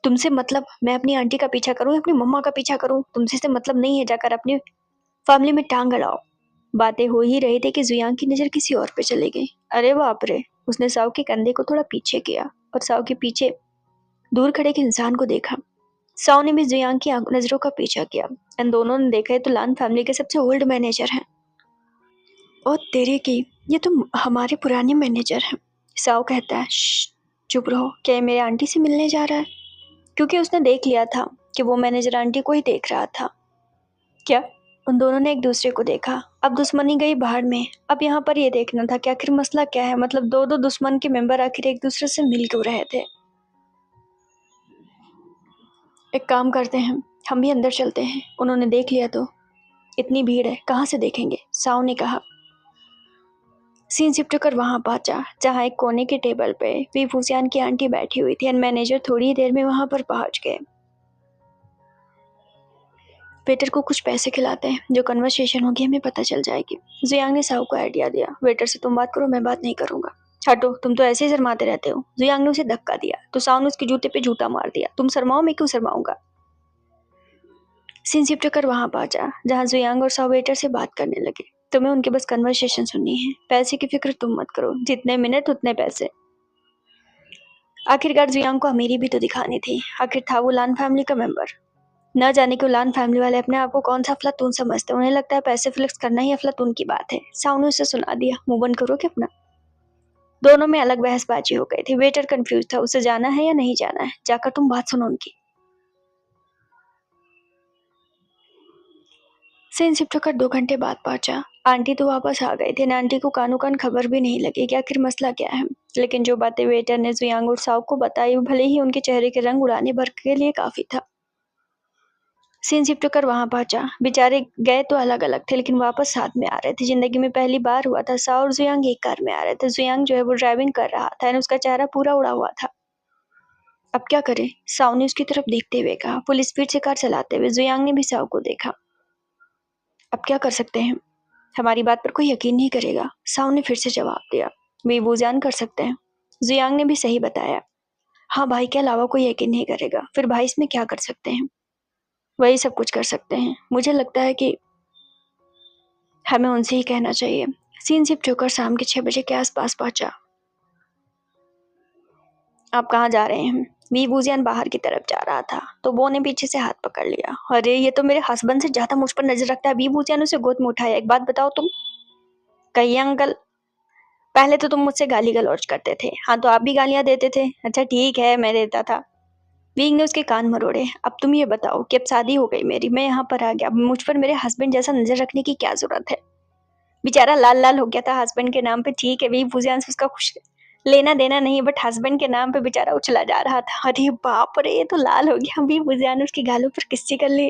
तुमसे मतलब मैं अपनी आंटी का पीछा करूं या अपनी मम्मा का पीछा करूं? तुमसे से मतलब नहीं है, जाकर अपनी फैमिली में टांग अड़ाओ। बातें हो ही रही थी कि जुयांग की नजर किसी और पे चली गई। अरे बाप रे। उसने साव के कंधे को थोड़ा पीछे किया और साव के पीछे दूर खड़े एक इंसान को देखा। साव ने भी जुयांग की नजरों का पीछा किया। इन दोनों ने देखा तो लान फैमिली के सबसे ओल्ड मैनेजर हैं। और तेरे की, ये तो हमारे पुराने मैनेजर हैं। साव कहता है, "श्श, चुप रहो। क्या ये मेरे आंटी से मिलने जा रहा है?" क्योंकि उसने देख लिया था कि वो मैनेजर आंटी को ही देख रहा था। क्या? उन दोनों ने एक दूसरे को देखा। अब दुश्मनी गई बाहर में। अब यहाँ पर ये देखना था कि आखिर मसला क्या है। मतलब दो दो दुश्मन के मेंबर आखिर एक दूसरे से मिल क्यों रहे थे। एक काम करते हैं, हम भी अंदर चलते हैं। उन्होंने देख लिया तो। इतनी भीड़ है, कहाँ से देखेंगे? साव ने कहा। सीन शिफ्ट कर वहां पहुंचा जहां एक कोने के टेबल पे वीवूजियान की आंटी बैठी हुई थी। एंड मैनेजर थोड़ी ही देर में वहां पर पहुंच गए। वेटर को कुछ पैसे खिलाते हैं, जो कन्वर्सेशन होगी हमें पता चल जाएगी। जियांग ने साहू को आइडिया दिया। वेटर से तुम बात करो, मैं बात नहीं करूंगा। हटो, तुम तो ऐसे ही शर्माते रहते हो। जियांग ने उसे धक्का दिया तो साहू ने उसके जूते पे जूता मार दिया। तुम शर्माओ, मैं क्यों शर्माऊंगा? सीन शिफ्ट कर वहां पहुंचा जहां जुयांग और साहू वेटर से बात करने लगे। तुम्हें उनके बस कन्वर्सेशन सुननी है, पैसे की फिक्र तुम मत करो। जितने मिनट उतने पैसे। आखिरकार जुयांग को अमीरी भी तो दिखानी थी। आखिर था वो लान फैमिली का मेंबर। न जाने क्यों लान फैमिली वाले अपने आप को कौन सा अफलातून समझते हैं। उन्हें लगता है पैसे फ्लेक्स करना ही अफलातून की बात है। साव ने उसे सुना दिया। मुंह बंद करो क्या अपना। दोनों में अलग बहसबाजी हो गई थी। वेटर कंफ्यूज था, उसे जाना है या नहीं जाना है। जाकर तुम बात सुनो उनकी। सीन शिफ्ट होकर 2 घंटे बाद पहुंचा। आंटी तो वापस आ गई थी न। आंटी को कानो कान खबर भी नहीं लगी कि आखिर मसला क्या है। लेकिन जो बातें वेटर ने जुयांग और साव को बताई, भले ही उनके चेहरे के रंग उड़ाने भर के लिए काफी था। सीन शिफ्ट होकर वहां पहुंचा। बेचारे गए तो अलग अलग थे लेकिन वापस साथ में आ रहे थे। जिंदगी में पहली बार हुआ था साव और जुयांग एक कार में आ रहे थे। जुयांग जो है वो ड्राइविंग कर रहा था और उसका चेहरा पूरा उड़ा हुआ था। अब क्या करे? साव ने उसकी तरफ देखते हुए कहा। फुल स्पीड से कार चलाते हुए जुयांग ने भी साव को देखा। अब क्या कर सकते हैं? हमारी बात पर कोई यकीन नहीं करेगा। साव ने फिर से जवाब दिया। वीवूजियान कर सकते हैं। जियांग ने भी सही बताया। हाँ, भाई के अलावा कोई यकीन नहीं करेगा। फिर भाई इसमें क्या कर सकते हैं? वही सब कुछ कर सकते हैं। मुझे लगता है कि हमें उनसे ही कहना चाहिए। सीन शिफ्ट होकर शाम के 6 बजे के आसपास पहुंचा। आप कहाँ जा रहे हैं? वीवूजियान बाहर की तरफ जा रहा था तो बो ने पीछे से हाथ पकड़ लिया। अरे, ये तो मेरे हस्बैंड से ज्यादा मुझ पर नजर रखता है। वीवूजियान उसे गोद में उठाया। एक बात बताओ तुम। कहिए अंकल। पहले तो तुम मुझसे गाली गलौज करते थे। हाँ, तो आप भी गालियां देते थे। अच्छा ठीक है, मैं देता था। वींग ने उसके कान मरोड़े। अब तुम ये बताओ कि अब शादी हो गई मेरी, मैं यहाँ पर आ गया, अब मुझ पर मेरे हस्बैंड जैसा नजर रखने की क्या जरूरत है? बेचारा लाल लाल हो गया था हस्बैंड के नाम पे। ठीक है, वीवूजियान से उसका कुछ लेना देना नहीं, बट हस्बैंड के नाम पे बेचारा उछला जा रहा था। अरे बाप रे, ये तो लाल हो गया। वीवूजियान उसकी गालों पर किस्सी कर ली।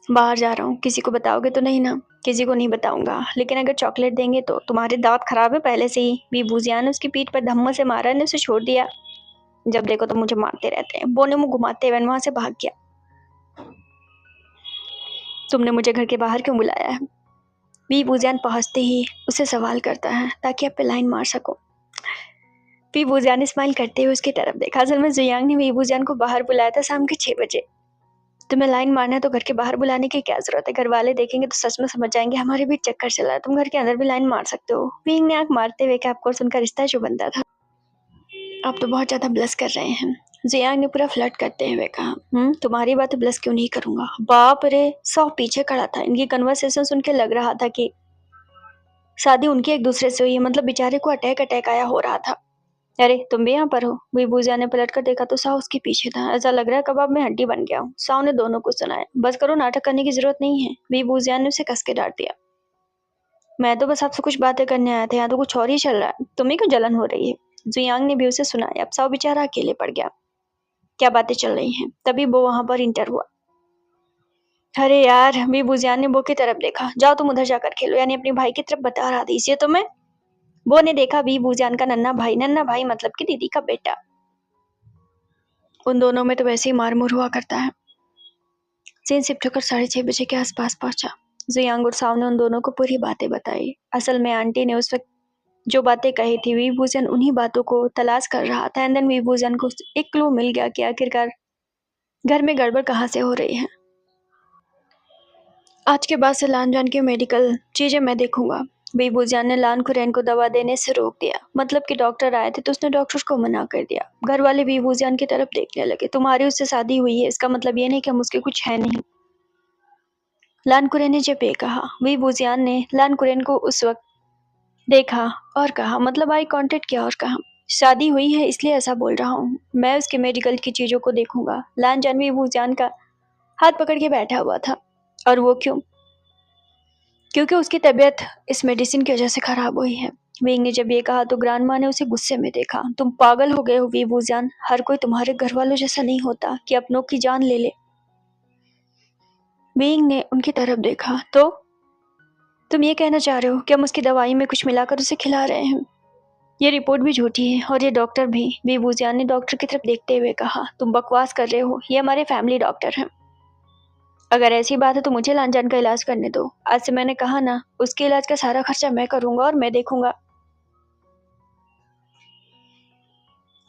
बाहर जा रहा हूँ, किसी को बताओगे तो नहीं ना? किसी को नहीं बताऊंगा, लेकिन अगर चॉकलेट देंगे तो। तुम्हारे दांत खराब है पहले से ही। वीवूजियान ने उसकी पीठ पर धम्म से मारा ने उसे छोड़ दिया। जब देखो तो मुझे मारते रहते हैं। बो ने मुंह घुमाते हुए वहां से भाग गया। तुमने मुझे घर के बाहर क्यों बुलाया है? वीवूजियान पहुंचते ही उसे सवाल करता है ताकि आप पे लाइन मार सको। वीवूजियान ने स्माइल करते हुए उसकी तरफ देखा। असल में जियांग ने वीवूजियान को बाहर बुलाया था शाम के 6 बजे। तुम्हें लाइन मारना है तो घर के बाहर बुलाने की क्या जरूरत है? घर वाले देखेंगे तो सच में समझ जाएंगे हमारे बीच चक्कर चला है। तुम घर के अंदर भी लाइन मार सकते हो। विंग ने आंख मारते हुए कहा, ऑफकोर्स उनका रिश्ता जो बनता था। आप तो बहुत ज्यादा ब्लस कर रहे हैं। जियांग ने पूरा फ्लर्ट करते हुए कहा। तुम्हारी बात ब्लस क्यों नहीं करूंगा? बाप रे, सौ पीछे खड़ा था। इनकी कन्वर्सेशन सुन के लग रहा था कि शादी उनकी एक दूसरे से हुई है। मतलब बेचारे को अटैक अटैक आया हो रहा था। अरे, तुम भी यहाँ पर हो? विभूजिया ने पलट कर देखा तो साव उसके पीछे था। ऐसा लग रहा है कबाब में हड्डी बन गया हूँ। साव ने दोनों को सुनाया। बस करो, नाटक करने की जरूरत नहीं है। विभूजिया ने उसे कस के डांट दिया। मैं तो बस आपसे कुछ बातें करने आया था, यहाँ तो कुछ और ही चल रहा है। तुम्हें क्यों जलन हो रही है? जुयांग ने भी उसे सुनाया। अब साव बेचारा अकेले पड़ गया। क्या बातें चल रही हैं? तभी वो वहां पर इंटर हुआ। अरे यार, विभूजियान ने बो की तरफ देखा। जाओ तुम उधर जाकर खेलो, यानी अपने भाई की तरफ बता रहा था इसे तुम्हें। बो ने देखा विभूजियान का नन्ना भाई मतलब कि दीदी का बेटा। उन दोनों में तो वैसे ही मारमूर हुआ करता है। सीन शिफ्ट होकर 6:30 बजे के आसपास पहुंचा। जियांग और साव ने उन दोनों को पूरी बातें बताई। असल में आंटी ने उस वक्त जो बातें कही थी, विभूषण उन्हीं बातों को तलाश कर रहा था। एंड देन विभूषण को एक क्लू मिल गया कि आखिरकार घर में गड़बड़ कहाँ से हो रही है। आज के बाद से लान जान की मेडिकल चीजें मैं देखूंगा। विभूषण ने लान कुरैन को दवा देने से रोक दिया। मतलब कि डॉक्टर आए थे तो उसने डॉक्टर को मना कर दिया। घर वाले विभूषण की तरफ देखने लगे। तुम्हारी उससे शादी हुई है, इसका मतलब ये नहीं कि हम उसके कुछ है नहीं। लान कुरैन ने जब ये कहा, विभूषण ने लान कुरैन को उस वक्त देखा और कहा, मतलब आई कांटेक्ट किया और कहा, शादी हुई है इसलिए ऐसा बोल रहा हूँ। मैं उसके मेडिकल की चीजों को देखूंगा। लान जानवी भूजान का हाथ पकड़ के बैठा हुआ था। और वो क्यों? क्योंकि उसकी तबीयत इस मेडिसिन की वजह से खराब हुई है। विंग ने जब ये कहा तो ग्रांडमा ने उसे गुस्से में देखा। तुम पागल हो गए हो वीवूजान, हर कोई तुम्हारे घर वालों जैसा नहीं होता कि अपनों की जान ले ले। विंग ने उनकी तरफ देखा। तो तुम ये कहना चाह रहे हो कि हम उसकी दवाई में कुछ मिलाकर उसे खिला रहे हैं? ये रिपोर्ट भी झूठी है और ये डॉक्टर भी। विभूजियान ने डॉक्टर की तरफ देखते हुए कहा, तुम बकवास कर रहे हो, ये हमारे फैमिली डॉक्टर हैं। अगर ऐसी बात है तो मुझे लांजान का इलाज करने दो। आज से मैंने कहा ना, उसके इलाज का सारा खर्चा मैं करूंगा और मैं देखूंगा।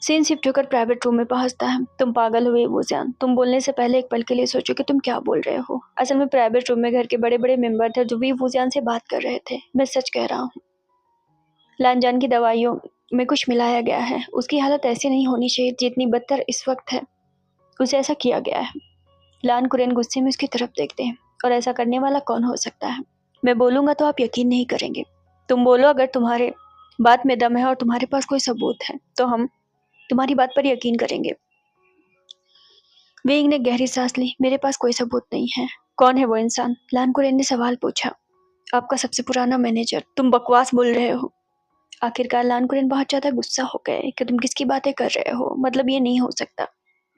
सीन शिफ्ट होकर प्राइवेट रूम में पहुंचता है। तुम पागल हो विभूजियान, तुम बोलने से पहले एक पल के लिए सोचो कि तुम क्या बोल रहे हो। असल में प्राइवेट रूम में घर के बड़े बड़े मेंबर थे जो विभूजियान से बात कर रहे थे। मैं सच कह रहा हूँ। लांजान की दवाइयों में कुछ मिलाया गया है। उसकी हालत ऐसी नहीं होनी चाहिए जितनी बदतर इस वक्त है। उसे ऐसा किया गया है। लान कुरैन गुस्से में उसकी तरफ देखते हैं। और ऐसा करने वाला कौन हो सकता है? मैं बोलूंगा तो आप यकीन नहीं करेंगे। तुम बोलो, अगर तुम्हारे बात में दम है और तुम्हारे पास कोई सबूत है तो हम तुम्हारी बात पर यकीन करेंगे। वेइंग ने गहरी सांस ली। मेरे पास कोई सबूत नहीं है। कौन है वो इंसान? लान कुरैन ने सवाल पूछा। आपका सबसे पुराना मैनेजर। तुम बकवास बोल रहे हो। आखिरकार लान कुरैन बहुत ज्यादा गुस्सा हो गए कि तुम किसकी बातें कर रहे हो, मतलब ये नहीं हो सकता।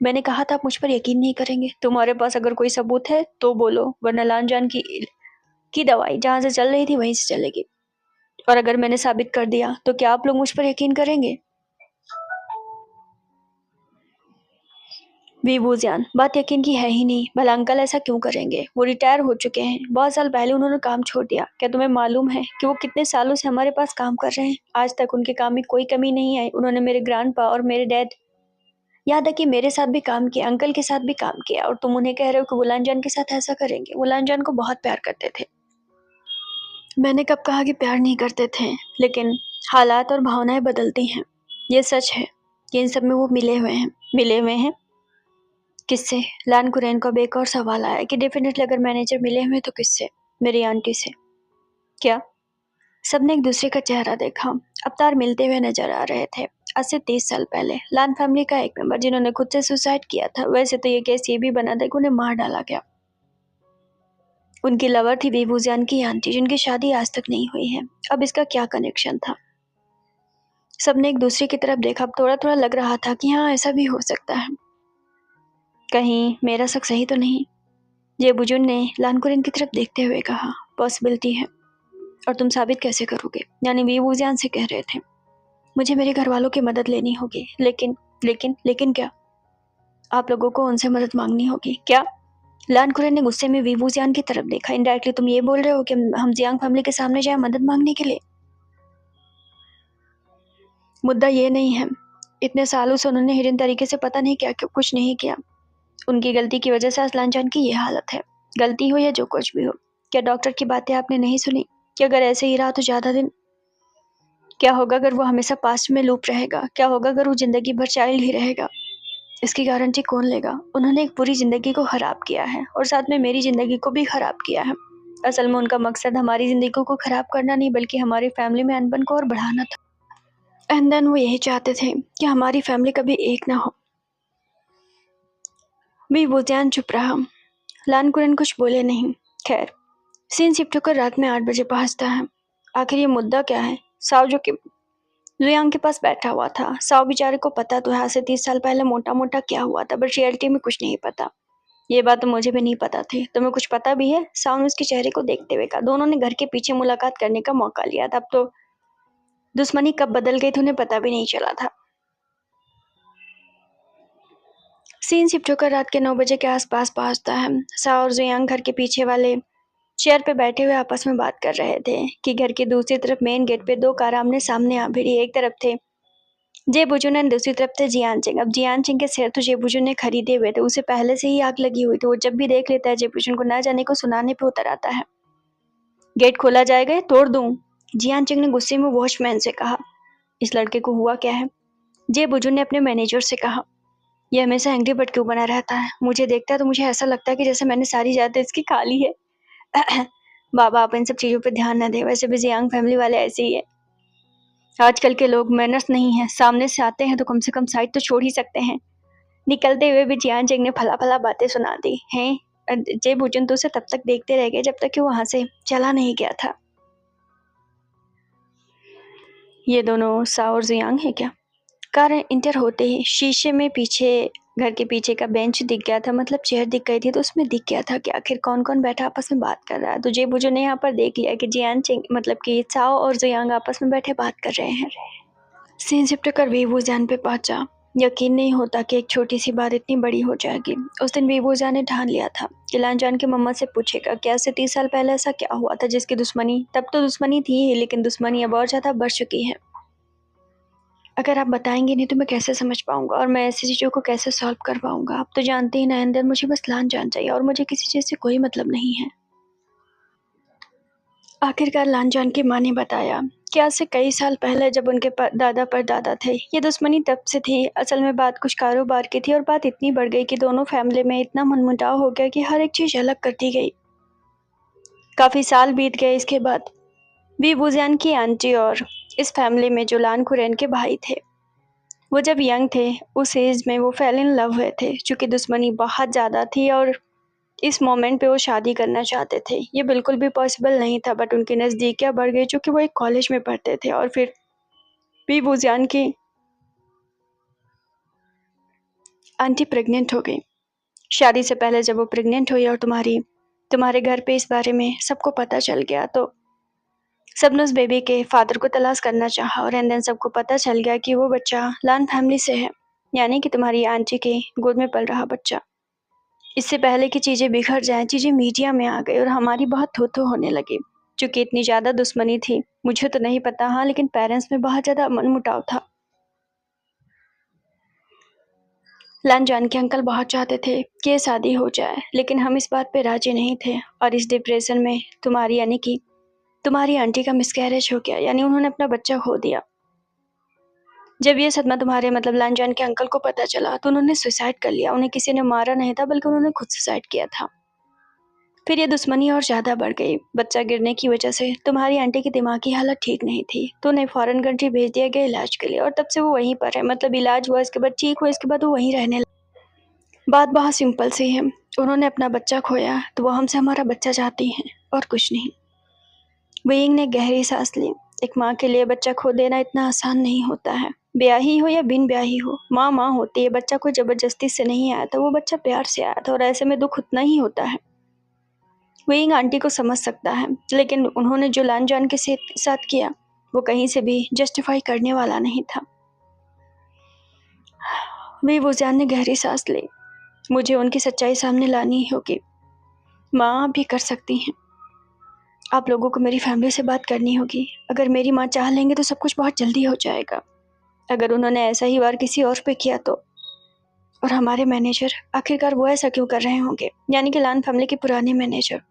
मैंने कहा था आप मुझ पर यकीन नहीं करेंगे। तुम्हारे पास अगर कोई सबूत है तो बोलो, वरना लानजान की दवाई जहां से चल रही थी वहीं से चलेगी। और अगर मैंने साबित कर दिया तो क्या आप लोग मुझ पर यकीन करेंगे? वीवूजियान, बात यकीन की है ही नहीं। भला अंकल ऐसा क्यों करेंगे? वो रिटायर हो चुके हैं। बहुत साल पहले उन्होंने काम छोड़ दिया। क्या तुम्हें मालूम है कि वो कितने सालों से हमारे पास काम कर रहे हैं? आज तक उनके काम में कोई कमी नहीं आई। उन्होंने मेरे ग्रैंडपा और मेरे डैड, याद है कि मेरे साथ भी काम किया, अंकल के साथ भी काम किया, और तुम उन्हें कह रहे हो कि वुलान जान के साथ ऐसा करेंगे? वुलान जान को बहुत प्यार करते थे। मैंने कब कहा कि प्यार नहीं करते थे? लेकिन हालात और भावनाएं बदलती हैं, ये सच है कि इन सब में वो मिले हुए हैं। मिले हुए हैं किससे? लान कुरैन को अब एक और सवाल आया कि डेफिनेटली अगर मैनेजर मिले हुए तो किससे? मेरी आंटी से। क्या? सबने एक दूसरे का चेहरा देखा। अवतार मिलते हुए नजर आ रहे थे। आज से 30 साल पहले लान फैमिली का एक मेंबर जिन्होंने खुद से सुसाइड किया था। वैसे तो ये केस ये भी बना था कि उन्हें मार डाला गया। उनकी लवर थी बेबूजान की आंटी, जिनकी शादी आज तक नहीं हुई है। अब इसका क्या कनेक्शन था? सबने एक दूसरे की तरफ देखा। अब थोड़ा थोड़ा लग रहा था कि हाँ, ऐसा भी हो सकता है। कहीं मेरा शक सही तो नहीं? ये बुजुर्ग ने लानकुरिन की तरफ देखते हुए कहा। पॉसिबिलिटी है। और तुम साबित कैसे करोगे? यानी बेबूजान से कह रहे थे। मुझे मेरे घर वालों की मदद लेनी होगी। लेकिन क्या? आप लोगों को उनसे मदद मांगनी होगी। क्या? लान कुरैन ने गुस्से में वीवूजियान की तरफ देखा। इनडायरेक्टली तुम ये बोल रहे हो कि हम जियांग फैमिली के सामने जाए मदद मांगने के लिए? मुद्दा ये नहीं है। इतने सालों से उन्होंने हिडन तरीके से पता नहीं क्या कुछ नहीं किया। उनकी गलती की वजह से आज लानजान की ये हालत है। गलती हो या जो कुछ भी हो। क्या डॉक्टर की बातें आपने नहीं सुनी कि अगर ऐसे ही रहा तो ज्यादा दिन? क्या होगा अगर वो हमेशा पास्ट में लूप रहेगा? क्या होगा अगर वो जिंदगी भर चाइल्ड ही रहेगा? इसकी गारंटी कौन लेगा? उन्होंने एक पूरी जिंदगी को खराब किया है और साथ में मेरी जिंदगी को भी खराब किया है। असल में उनका मकसद हमारी जिंदगी को खराब करना नहीं, बल्कि हमारी फैमिली में अनबन को और बढ़ाना था। एंड देन वो यही चाहते थे कि हमारी फैमिली कभी एक ना हो। भी बुतियान चुप रहा। लान कुरन कुछ बोले नहीं। खैर, सीन शिफ्ट होकर रात में 8 बजे पहुंचता है। आखिर ये मुद्दा क्या है? साव जो कि जुयांग के पास बैठा हुआ था। साव बेचारे को पता तो है आज से 30 साल पहले मोटा मोटा क्या हुआ था, बट रियलिटी में कुछ नहीं पता। ये बात तो मुझे भी नहीं पता थी। तुम्हें कुछ पता भी है? साव ने उसके चेहरे को देखते हुए कहा। दोनों ने घर के पीछे मुलाकात करने का मौका लिया था। अब तो दुश्मनी कब बदल गई थी उन्हें पता भी नहीं चला था। सीन शिफ्ट होकर रात के 9 बजे के आसपास पहुंचता है। साव और जुयांग घर के पीछे वाले चेयर पे बैठे हुए आपस में बात कर रहे थे कि घर की दूसरी तरफ मेन गेट पे 2 कार आमने सामने आ भिड़ी। एक तरफ थे जे बुजुन और दूसरी तरफ थे जियान चिंग। अब जियान चिंग के शेर तो जे बुजुन ने खरीदे हुए थे, उसे पहले से ही आग लगी हुई थी। वो जब भी देख लेता है जे बुजुन को, ना जाने को सुनाने पे उतर आता है। गेट खोला जाएगा या तोड़ दूं? जियान चिंग ने गुस्से में वॉचमैन से कहा। इस लड़के को हुआ क्या है? जे बुजुन ने अपने मैनेजर से कहा। ये हमेशा एंग्री बर्ड क्यों बना रहता है? मुझे देखता है तो मुझे ऐसा लगता है कि जैसे मैंने सारी जायदाद इसकी खा ली है। बाबा, आप इन सब चीजों पे ध्यान न दें। वैसे भी जियांग फैमिली वाले ऐसे ही है। आजकल के लोग मैनर्स नहीं है। सामने से आते हैं तो कम से कम साइड तो छोड़ ही सकते हैं। निकलते हुए भी जियान चिंग ने फला फला बातें सुना दी हैं। जे बुजुन तो उसे तब तक देखते रह गए जब तक कि वो वहां से चला नहीं गया था। ये दोनों साओ और जियांग है क्या? कार इंटर होते ही शीशे में पीछे घर के पीछे का बेंच दिख गया था। मतलब चेयर दिख गई थी तो उसमें दिख गया था कि आखिर कौन कौन बैठा आपस में बात कर रहा है। तो जे बुजुन ने यहाँ पर देख लिया कि जियान चिंग मतलब कि साओ और जियांग आपस में बैठे बात कर रहे हैं। सीन शिफ्ट कर वीवूजान पे पहुंचा। यकीन नहीं होता कि एक छोटी सी बात इतनी बड़ी हो जाएगी। उस दिन वीवूजान ने ठान लिया था कि लानजान की मम्मा से पूछेगा क्या से 30 साल पहले ऐसा क्या हुआ था जिसकी दुश्मनी, तब तो दुश्मनी थी ही, लेकिन दुश्मनी अब और ज्यादा बढ़ चुकी है। अगर आप बताएंगे नहीं तो मैं कैसे समझ पाऊंगा और मैं ऐसी चीज़ों को कैसे सॉल्व कर पाऊंगा? आप तो जानते ही ना अंदर मुझे बस लान जान चाहिए और मुझे किसी चीज़ से कोई मतलब नहीं है। आखिरकार लानजान की माँ ने बताया कि आज से कई साल पहले जब उनके दादा परदादा थे, ये दुश्मनी तब से थी। असल में बात कुछ कारोबार की थी और बात इतनी बढ़ गई कि दोनों फैमिली में इतना मनमुटाव हो गया कि हर एक चीज़ अलग कर दी गई। काफ़ी साल बीत गए इसके बाद भी बुजियान की आंटी और इस फैमिली में जो लान कुरैन के भाई थे, वो जब यंग थे उस एज में वो फेल इन लव हुए थे। चूँकि दुश्मनी बहुत ज़्यादा थी और इस मोमेंट पे वो शादी करना चाहते थे। ये बिल्कुल भी पॉसिबल नहीं था, बट उनकी नज़दीकियाँ बढ़ गई चूँकि वो एक कॉलेज में पढ़ते थे। और फिर भी बुजियान की आंटी प्रेग्नेंट हो गई। शादी से पहले जब वो प्रेग्नेंट हुई और तुम्हारे घर पे इस बारे में सबको पता चल गया तो सबने उस बेबी के फादर को तलाश करना चाहा और एंड देन सबको पता चल गया कि वो बच्चा लान फैमिली से है। यानी कि तुम्हारी आंटी के गोद में पल रहा बच्चा। इससे पहले कि चीज़ें बिखर जाएं, चीज़ें मीडिया में आ गई और हमारी बहुत थू-थू होने लगी। चूँकि इतनी ज़्यादा दुश्मनी थी, मुझे तो नहीं पता, हाँ, लेकिन पेरेंट्स में बहुत ज़्यादा मनमुटाव था। लान-जान के अंकल बहुत चाहते थे कि ये शादी हो जाए, लेकिन हम इस बात पे राज़ी नहीं थे और इस डिप्रेशन में तुम्हारी यानी कि तुम्हारी आंटी का मिसकैरेज हो गया, यानी उन्होंने अपना बच्चा खो दिया। जब ये सदमा तुम्हारे मतलब लान-जान के अंकल को पता चला तो उन्होंने सुसाइड कर लिया। उन्हें किसी ने मारा नहीं था बल्कि उन्होंने खुद सुसाइड किया था। फिर ये दुश्मनी और ज़्यादा बढ़ गई। बच्चा गिरने की वजह से तुम्हारी आंटी की दिमागी हालत ठीक नहीं थी, तो उन्हें फॉरेन कंट्री भेज दिया गया इलाज के लिए और तब से वो वहीं पर है। मतलब इलाज हुआ, इसके बाद ठीक हुआ, इसके बाद वो वहीं रहने लगी। बात बहुत सिंपल सी है, उन्होंने अपना बच्चा खोया तो वो हमसे हमारा बच्चा चाहती हैं और कुछ नहीं। वेइंग ने गहरी सांस ली। एक माँ के लिए बच्चा खो देना इतना आसान नहीं होता है। ब्याही हो या बिन ब्याही हो, माँ माँ होती है। बच्चा कोई जबरदस्ती से नहीं आया था, वो बच्चा प्यार से आया था और ऐसे में दुख उतना ही होता है। वेइंग आंटी को समझ सकता है, लेकिन उन्होंने जो लान-जान के साथ किया वो कहीं से भी जस्टिफाई करने वाला नहीं था। वे वुजान ने गहरी सांस ली। मुझे उनकी सच्चाई सामने लानी होगी। माँ आप भी कर सकती हैं। आप लोगों को मेरी फैमिली से बात करनी होगी। अगर मेरी माँ चाह लेंगे तो सब कुछ बहुत जल्दी हो जाएगा। अगर उन्होंने ऐसा ही वार किसी और पे किया तो। और हमारे मैनेजर, आखिरकार वो ऐसा क्यों कर रहे होंगे? यानी कि लान फैमिली के पुराने मैनेजर।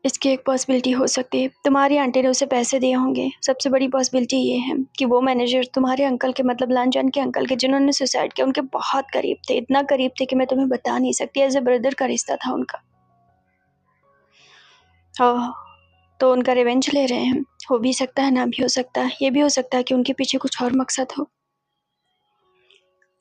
इसकी एक पॉसिबिलिटी हो सकती है तुम्हारी आंटी ने उसे पैसे दिए होंगे। सबसे बड़ी पॉसिबिलिटी ये है कि वो मैनेजर तुम्हारे अंकल के मतलब लान-जान के अंकल के जिन्होंने सुसाइड किया उनके बहुत करीब थे। इतना करीब थे कि मैं तुम्हें बता नहीं सकती, एज ए ब्रदर का रिश्ता था उनका। ओह! तो उनका रिवेंज ले रहे हैं। हो भी सकता है, ना भी हो सकता है। ये भी हो सकता है कि उनके पीछे कुछ और मकसद हो।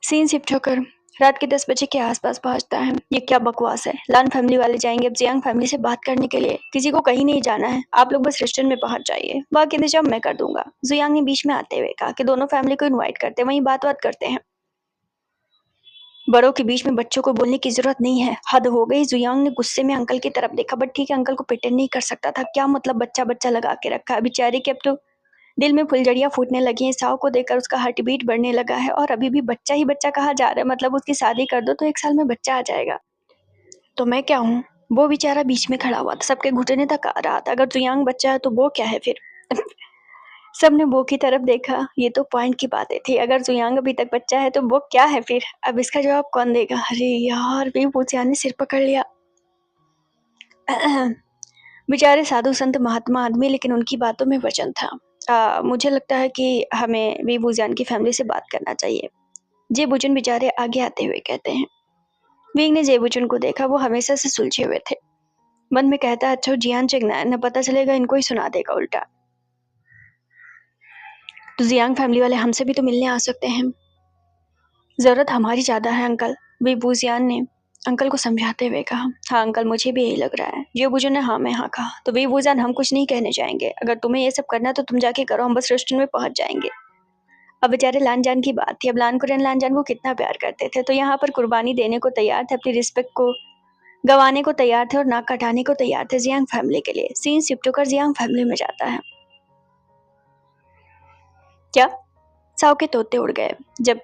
सीन शिफ्ट होकर रात के 10 बजे के आसपास पहुंचता है। ये क्या बकवास है? लान फैमिली वाले जाएंगे अब जियांग फैमिली से बात करने के लिए। किसी को कहीं नहीं जाना है, आप लोग बस रेस्टोरेंट में पहुंच जाइए, बाकी इंतजाम मैं कर दूंगा। जियांग ने बीच में आते हुए कहा कि दोनों फैमिली को इनवाइट करते हैं, वहीं बात करते हैं। बड़ों के बीच में बच्चों को बोलने की जरूरत नहीं है। हद हो गई। जुयांग ने गुस्से में अंकल की तरफ देखा, बट ठीक है, अंकल को प्रिटेंड नहीं कर सकता था। क्या मतलब बच्चा बच्चा लगा के रखा है? बेचारे के अब तो दिल में फुलझड़ियां फूटने लगी हैं। साव को देखकर उसका हार्ट बीट बढ़ने लगा है और अभी भी बच्चा ही बच्चा कहा जा रहा है। मतलब उसकी शादी कर दो तो 1 साल में बच्चा आ जाएगा। तो मैं क्या हूँ? वो बेचारा बीच में खड़ा हुआ था, सबके घुटने तक आ रहा था। अगर जुयांग बच्चा है तो वो क्या है फिर? सबने वो की तरफ देखा। ये तो पॉइंट की बातें थी। अगर जुयांग अभी तक बच्चा है तो वो क्या है फिर? अब इसका जवाब कौन देगा? अरे यार, बेबूसियान ने सिर पकड़ लिया। बेचारे साधु संत महात्मा आदमी, लेकिन उनकी बातों में वचन था। मुझे लगता है कि हमें बेबूसियान की फैमिली से बात करना चाहिए। जेबुजुन बेचारे आगे आते हुए कहते हैं। विंग ने जेबुजुन को देखा। वो हमेशा से सुलझे हुए थे। मन में कहता है, अच्छा जियान चेंगना न पता चलेगा, इनको ही सुना देगा उल्टा। तो जियांग फैमिली वाले हमसे भी तो मिलने आ सकते हैं। जरूरत हमारी ज्यादा है अंकल, बेबूसियान ने अंकल को समझाते हुए कहा। हाँ अंकल, मुझे भी यही लग रहा है। जेबुजुन ने हाँ में हाँ कहा। तो बेबूजान, हम कुछ नहीं कहने जाएंगे। अगर तुम्हें ये सब करना है तो तुम जाके करो, हम बस रेस्टोरेंट में पहुंच जाएंगे। अब बेचारे लान-जान की बात थी। अब लान-कुरेन लान-जान को कितना प्यार करते थे, तो यहाँ पर कुर्बानी देने को तैयार थे, अपनी रिस्पेक्ट को गंवाने को तैयार थे और नाक कटाने को तैयार थे जियांग फैमिली के लिए। सीन शिफ्ट होकर जियांग फैमिली में जाता है। क्या? साव के तोते उड़ गए जब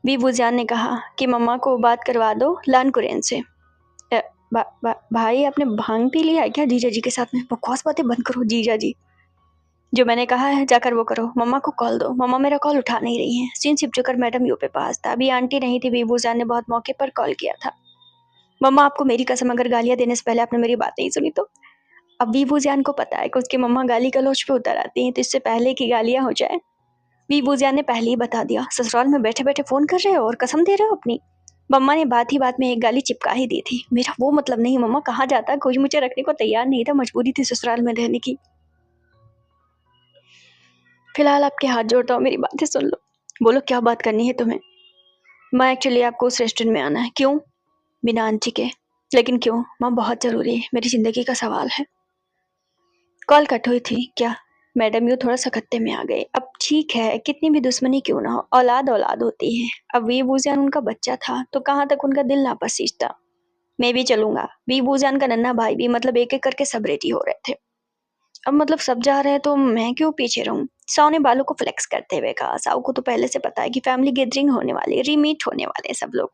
वीवुजियान ने कहा कि मम्मा को बात करवा दो लान कुरेन से। भाई, आपने भांग पी लिया है क्या जीजा जी के साथ में? बकवास बातें बंद करो जीजा जी। जो मैंने कहा है जाकर वो करो। मम्मा को कॉल दो। मम्मा मेरा कॉल उठा नहीं रही है। सीन शिफ्ट होकर मैडम यू पे पास था। अभी आंटी नहीं थी। वीवुजियान ने बहुत मौके पर कॉल किया था। मम्मा, आपको मेरी कसम, अगर गालियां देने से पहले आपने मेरी बात नहीं सुनी तो। अब वीवुजियान को पता है कि उसकी मम्मा गाली गलौज पे उतर आती हैं, तो इससे पहले कि गालियां हो जाए, वीवुजियान ने पहले ही बता दिया। ससुराल में बैठे बैठे फोन कर रहे हो और कसम दे रहे हो अपनी। मम्मा ने बात ही बात में एक गाली चिपका ही दी थी। मेरा वो मतलब नहीं मम्मा, कहा जाता, कोई मुझे रखने को तैयार नहीं था, मजबूरी थी ससुराल में रहने की। फिलहाल आपके हाथ जोड़ता हूँ, मेरी बातें सुन लो। बोलो क्या बात करनी है तुम्हें? माँ, एक्चुअली आपको उस रेस्टोरेंट में आना है। क्यों? बिना आंटी के। लेकिन क्यों? माँ, बहुत जरूरी है, मेरी जिंदगी का सवाल है। कॉल कट हुई थी क्या? मैडम यू थोड़ा सकत्ते में आ गए। अब ठीक है, कितनी भी दुश्मनी क्यों ना हो, औलाद औलाद होती है। अब वीबूजान उनका बच्चा था तो कहाँ तक उनका दिल नापसीज था। मैं भी चलूंगा। वीबूजान का नन्हा भाई भी, मतलब एक एक करके सब रेडी हो रहे थे। अब मतलब सब जा रहे हैं तो मैं क्यों पीछे रहूं? साउ ने बालों को फ्लेक्स करते हुए कहा। साउ को तो पहले से पता है कि फैमिली गैदरिंग होने वाली है, रीमीट होने वाले हैं सब लोग।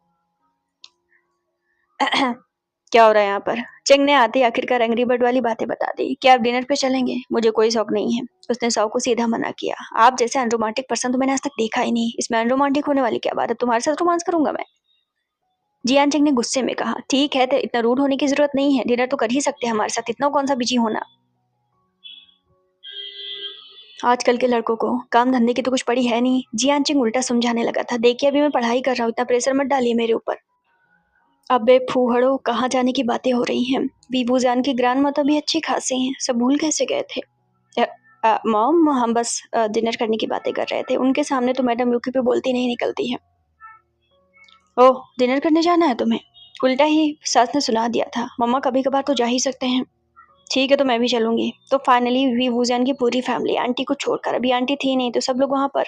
क्या हो रहा है यहाँ पर? चेंग ने आते ही आखिरकार एंग्री बर्ड वाली बातें बता दी। क्या आप डिनर पे चलेंगे? मुझे कोई शौक नहीं है। उसने साउ को सीधा मना किया। आप जैसे अनरोमांटिक पर्सन तो मैंने आज तक देखा ही नहीं। इसमें अनरोमांटिक होने वाली क्या बात है? तुम्हारे साथ रोमांस करूंगा मैं? जियान चेंग ने गुस्से में कहा। ठीक है, तो इतना रूड होने की जरूरत नहीं है, डिनर तो कर ही सकते हैं हमारे साथ, इतना कौन सा बिजी होना। आजकल के लड़कों को काम धंधे की तो कुछ पड़ी है नहीं। जियान चिंग उल्टा समझाने लगा था। देखिए अभी मैं पढ़ाई कर रहा हूँ, इतना प्रेशर मत डालिए मेरे ऊपर। अबे फूहड़ो, कहाँ जाने की बातें हो रही हैं? वीवूजान की ग्रैंड मदर भी अच्छी खासी हैं, सब भूल कैसे गए थे? मॉम, हम बस डिनर करने की बातें कर रहे थे। उनके सामने तो मैडम यूकी पे बोलती नहीं निकलती है। ओह, डिनर करने जाना है तुम्हें? उल्टा ही सास ने सुना दिया था। मम्मा कभी कभार तो जा ही सकते हैं। ठीक है, तो मैं भी चलूंगी। तो फाइनली वीवूजान की पूरी फैमिली आंटी को छोड़कर, अभी आंटी थी नहीं तो सब लोग वहां पर